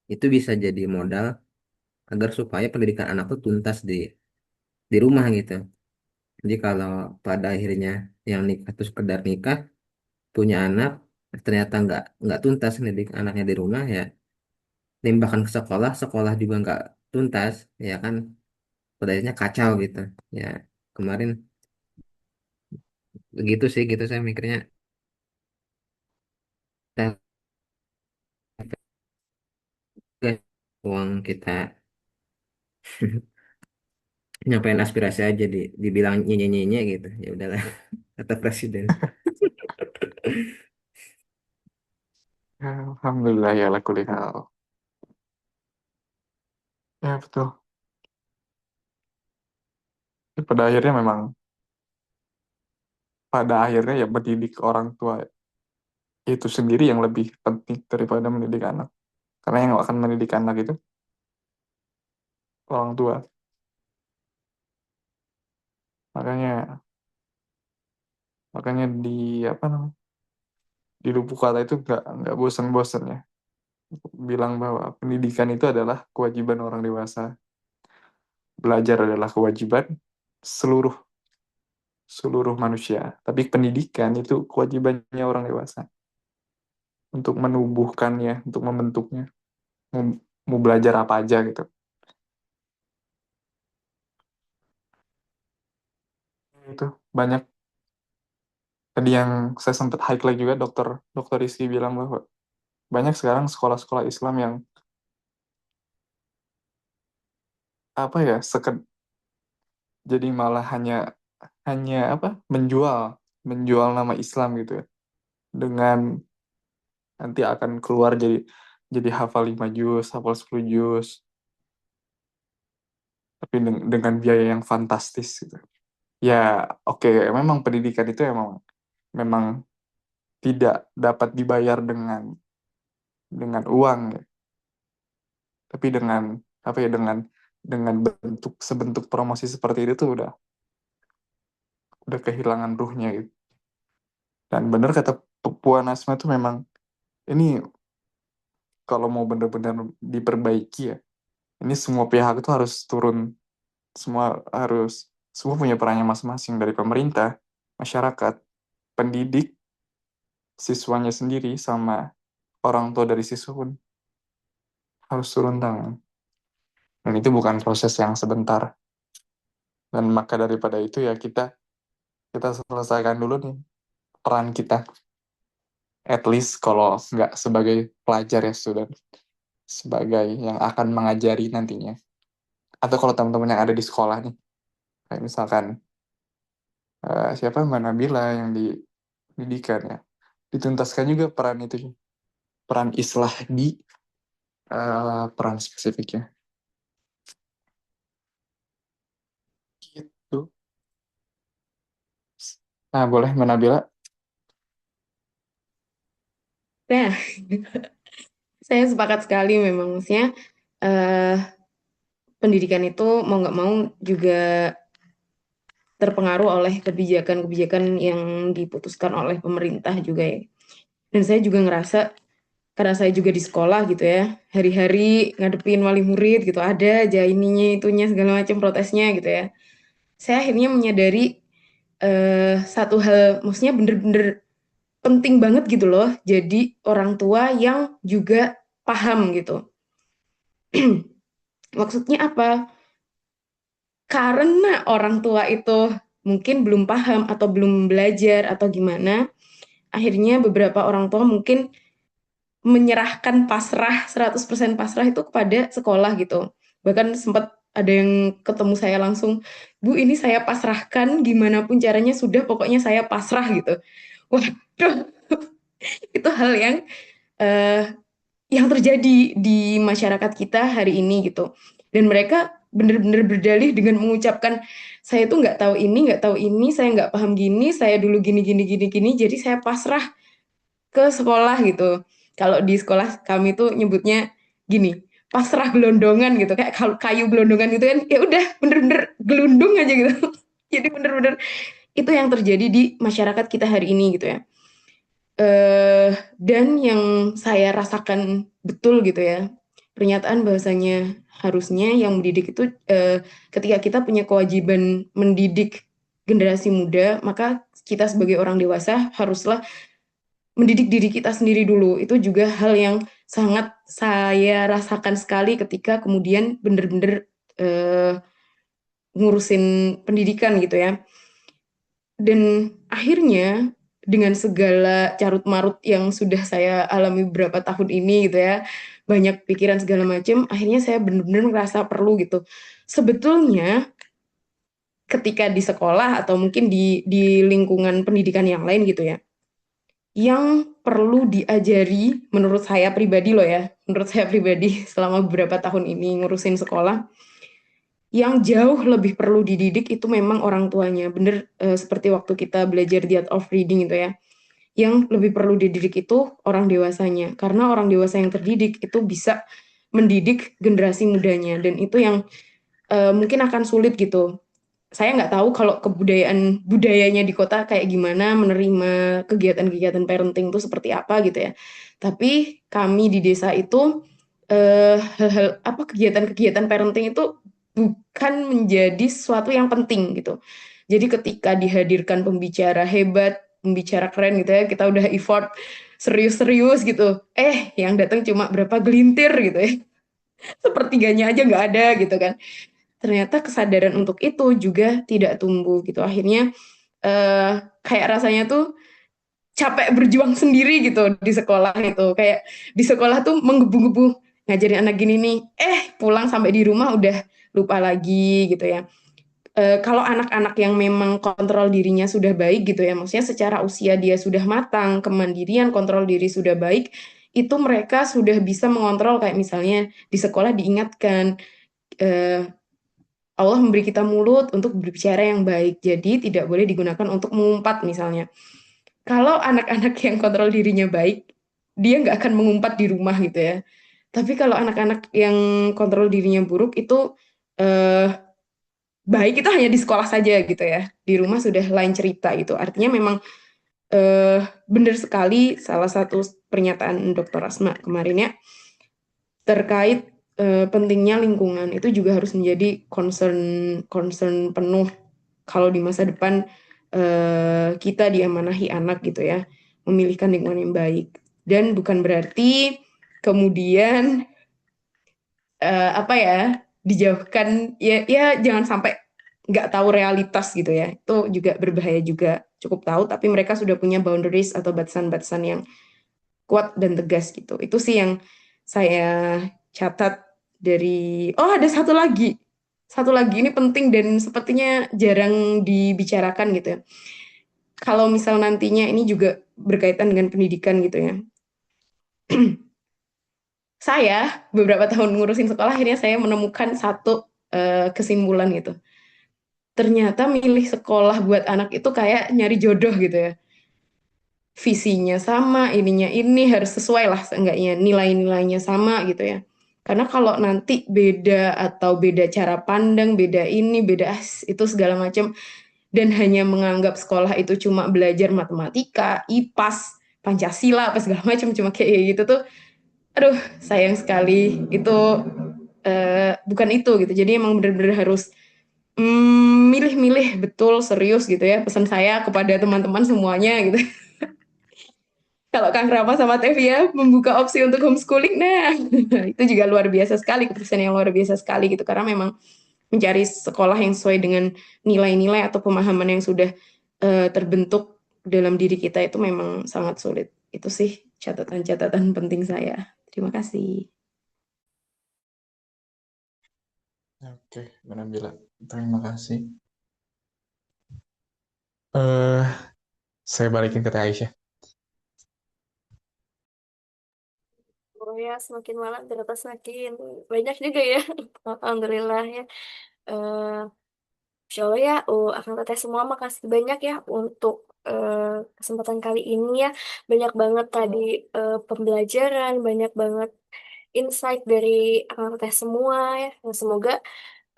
itu bisa jadi modal agar supaya pendidikan anak tuh tuntas di rumah gitu jadi kalau pada akhirnya yang nikah itu sekedar nikah punya anak ternyata nggak tuntas mendidik anaknya di rumah ya limbahkan ke sekolah sekolah juga nggak tuntas ya kan pada akhirnya kacau gitu ya kemarin begitu sih gitu saya mikirnya kita uang kita nyampain aspirasi aja dibilang nyenye gitu ya udahlah kata presiden. Alhamdulillah ya ala kulli hal. Ya betul. Pada akhirnya ya mendidik orang tua itu sendiri yang lebih penting daripada mendidik anak. Karena yang akan mendidik anak itu orang tua. Makanya makanya di apa namanya? Di Lubuk Kata itu nggak bosan-bosan ya bilang bahwa pendidikan itu adalah kewajiban orang dewasa. Belajar adalah kewajiban seluruh seluruh manusia. Tapi pendidikan itu kewajibannya orang dewasa untuk menumbuhkannya, untuk membentuknya. Mau, mau belajar apa aja gitu. Itu banyak tadi yang saya sempat highlight juga dokter dokter Rizky bilang bahwa banyak sekarang sekolah-sekolah Islam yang apa ya jadi malah hanya hanya apa menjual nama Islam gitu ya dengan nanti akan keluar jadi hafal 5 juz, hafal 10 juz, tapi dengan biaya yang fantastis gitu. Ya, oke, memang pendidikan itu memang memang tidak dapat dibayar dengan uang ya, tapi dengan apa ya dengan sebentuk promosi seperti itu tuh udah kehilangan ruhnya gitu. Dan benar kata Puan Asma tuh memang ini kalau mau benar-benar diperbaiki ya, ini semua pihak itu harus turun, semua semua punya perannya masing-masing dari pemerintah, masyarakat, pendidik, siswanya sendiri sama orang tua dari siswa pun harus turun tangan. Dan itu bukan proses yang sebentar. Dan maka daripada itu ya kita selesaikan dulu nih peran kita. At least kalau nggak sebagai pelajar ya student. sebagai yang akan mengajari nantinya. Atau kalau teman-teman yang ada di sekolah nih, kayak misalkan siapa Mbak Nabila yang di pendidikan ya, dituntaskan juga peran itu, peran islah di peran spesifiknya. Gitu. Nah, boleh Mbak Nabila. Nah, saya sepakat sekali memang, maksudnya pendidikan itu mau nggak mau juga terpengaruh oleh kebijakan-kebijakan yang diputuskan oleh pemerintah juga ya. Dan saya juga ngerasa, karena saya juga di sekolah gitu ya, hari-hari ngadepin wali murid gitu, ada aja ininya, itunya, segala macam protesnya gitu ya. Saya akhirnya menyadari satu hal, maksudnya bener-bener penting banget gitu loh, jadi orang tua yang juga paham gitu. Maksudnya apa? Karena orang tua itu mungkin belum paham atau belum belajar atau gimana, akhirnya beberapa orang tua mungkin menyerahkan pasrah, 100% pasrah itu kepada sekolah gitu. Bahkan sempat ada yang ketemu saya langsung, "Bu, ini saya pasrahkan, gimana pun caranya sudah, pokoknya saya pasrah," gitu. Waduh, itu hal yang terjadi di masyarakat kita hari ini gitu. Dan mereka benar-benar berdalih dengan mengucapkan, "Saya tuh nggak tahu ini, saya nggak paham gini, saya dulu gini, gini, gini, gini, jadi saya pasrah ke sekolah," gitu. Kalau di sekolah kami tuh nyebutnya gini, pasrah gelondongan gitu, kayak kayu gelondongan gitu kan, ya udah bener-bener gelundung aja gitu. Jadi bener-bener itu yang terjadi di masyarakat kita hari ini gitu ya. Dan yang saya rasakan betul gitu ya, pernyataan bahwasanya harusnya yang mendidik itu ketika kita punya kewajiban mendidik generasi muda, maka kita sebagai orang dewasa haruslah mendidik diri kita sendiri dulu. Itu juga hal yang sangat saya rasakan sekali ketika kemudian bener-bener ngurusin pendidikan gitu ya. Dan akhirnya dengan segala carut marut yang sudah saya alami beberapa tahun ini gitu ya, banyak pikiran segala macam, akhirnya saya benar-benar merasa perlu gitu. Sebetulnya ketika di sekolah atau mungkin di lingkungan pendidikan yang lain gitu ya, yang perlu diajari menurut saya pribadi loh ya, menurut saya pribadi selama beberapa tahun ini ngurusin sekolah, yang jauh lebih perlu dididik itu memang orang tuanya. Bener seperti waktu kita belajar The Art of Reading itu ya. Yang lebih perlu dididik itu orang dewasanya. Karena orang dewasa yang terdidik itu bisa mendidik generasi mudanya. Dan itu yang mungkin akan sulit gitu. Saya nggak tahu kalau budayanya di kota kayak gimana, menerima kegiatan-kegiatan parenting itu seperti apa gitu ya. Tapi kami di desa itu hal-hal apa kegiatan-kegiatan parenting itu bukan menjadi sesuatu yang penting gitu. Jadi ketika dihadirkan pembicara hebat, pembicara keren gitu ya, kita udah effort serius-serius gitu. Yang datang cuma berapa gelintir gitu ya. Sepertiganya aja nggak ada gitu kan. Ternyata kesadaran untuk itu juga tidak tumbuh gitu. Akhirnya kayak rasanya tuh capek berjuang sendiri gitu di sekolah itu. Kayak di sekolah tuh menggebu-gebu ngajarin anak gini nih, pulang sampai di rumah udah lupa lagi gitu ya. Kalau anak-anak yang memang kontrol dirinya sudah baik gitu ya, maksudnya secara usia dia sudah matang, kemandirian, kontrol diri sudah baik, itu mereka sudah bisa mengontrol kayak misalnya di sekolah diingatkan, Allah memberi kita mulut untuk berbicara yang baik, jadi tidak boleh digunakan untuk mengumpat misalnya. Kalau anak-anak yang kontrol dirinya baik, dia nggak akan mengumpat di rumah gitu ya. Tapi kalau anak-anak yang kontrol dirinya buruk itu baik itu hanya di sekolah saja gitu ya. Di rumah sudah lain cerita gitu. Artinya memang benar sekali salah satu pernyataan Dr. Asma kemarin ya terkait pentingnya lingkungan itu juga harus menjadi concern penuh kalau di masa depan kita diamanahi anak gitu ya, memilihkan lingkungan yang baik. Dan bukan berarti kemudian dijauhkan ya jangan sampai nggak tahu realitas gitu ya, itu juga berbahaya juga, cukup tahu tapi mereka sudah punya boundaries atau batasan-batasan yang kuat dan tegas gitu. Itu sih yang saya catat dari, oh ada satu lagi. Satu lagi ini penting dan sepertinya jarang dibicarakan gitu ya. Kalau misal nantinya ini juga berkaitan dengan pendidikan gitu ya. Saya beberapa tahun ngurusin sekolah akhirnya saya menemukan satu kesimpulan gitu. Ternyata milih sekolah buat anak itu kayak nyari jodoh gitu ya. Visinya sama, ininya ini harus sesuai lah seenggaknya nilai-nilainya sama gitu ya. Karena kalau nanti beda atau beda cara pandang, beda ini, beda itu segala macam dan hanya menganggap sekolah itu cuma belajar matematika, IPAS, Pancasila apa segala macam cuma kayak gitu tuh aduh sayang sekali itu bukan itu gitu. Jadi emang benar-benar harus milih-milih betul serius gitu ya pesan saya kepada teman-teman semuanya gitu. Kalau Kang Rama sama Tevia membuka opsi untuk homeschooling, nah itu juga luar biasa sekali, keputusan yang luar biasa sekali gitu karena memang mencari sekolah yang sesuai dengan nilai-nilai atau pemahaman yang sudah terbentuk dalam diri kita itu memang sangat sulit. Itu sih catatan-catatan penting saya. Terima kasih. Oke, Mbak Nabila. Terima kasih. Eh, saya balikin ke Teh Aisyah. Oh ya, semakin malam ternyata semakin banyak juga ya. Alhamdulillah ya. Eh, Insya Allah ya, akan teteh semua makasih banyak ya untuk kesempatan kali ini ya. Banyak banget tadi pembelajaran, banyak banget insight dari akan teteh semua ya. Dan semoga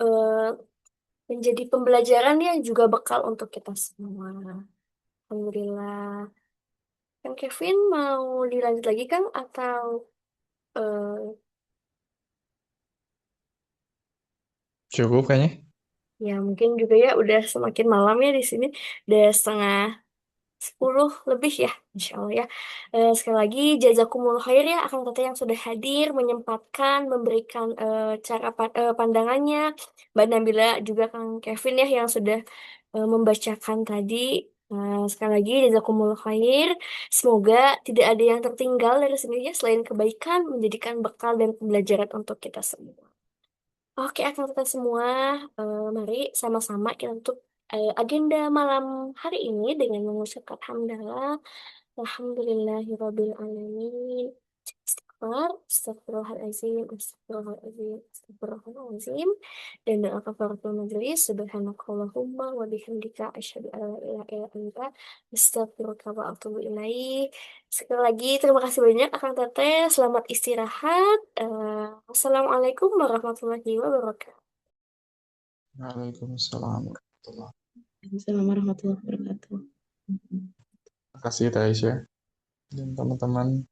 eh, menjadi pembelajaran ya juga bekal untuk kita semua. Alhamdulillah. Kan Kevin mau dilanjut lagi Kang atau eh, Cukup kayaknya. ya mungkin juga ya udah semakin malam ya di sini. Udah setengah 10 lebih ya, Insya Allah ya. Sekali lagi, jazakumullah khair ya akan teteh yang sudah hadir, menyempatkan, memberikan pandangannya. Mbak Nabila juga Kang Kevin ya yang sudah membacakan tadi. Sekali lagi, jazakumullah khair. Semoga tidak ada yang tertinggal dari sininya selain kebaikan, menjadikan bekal dan pembelajaran untuk kita semua. Oke, akan kita semua, mari sama-sama kita tutup agenda malam hari ini dengan mengucapkan hamdalah. Alhamdulillahirabbil alamin. Istighfar, astagfirullahaladzim, astagfirullahaladzim, astagfirullahaladzim. Dan doa kafaratul majelis, subhanakallahumma wa bihamdika asyhadu an la ilaha illa anta astaghfiruka wa atubu ilaik. Sekali lagi terima kasih banyak Akang Teteh. Selamat istirahat. Wassalamualaikum warahmatullahi wabarakatuh. Waalaikumsalam warahmatullahi Assalamualaikum warahmatullahi wabarakatuh. wabarakatuh. Terima kasih Teh Aisyah dan teman-teman.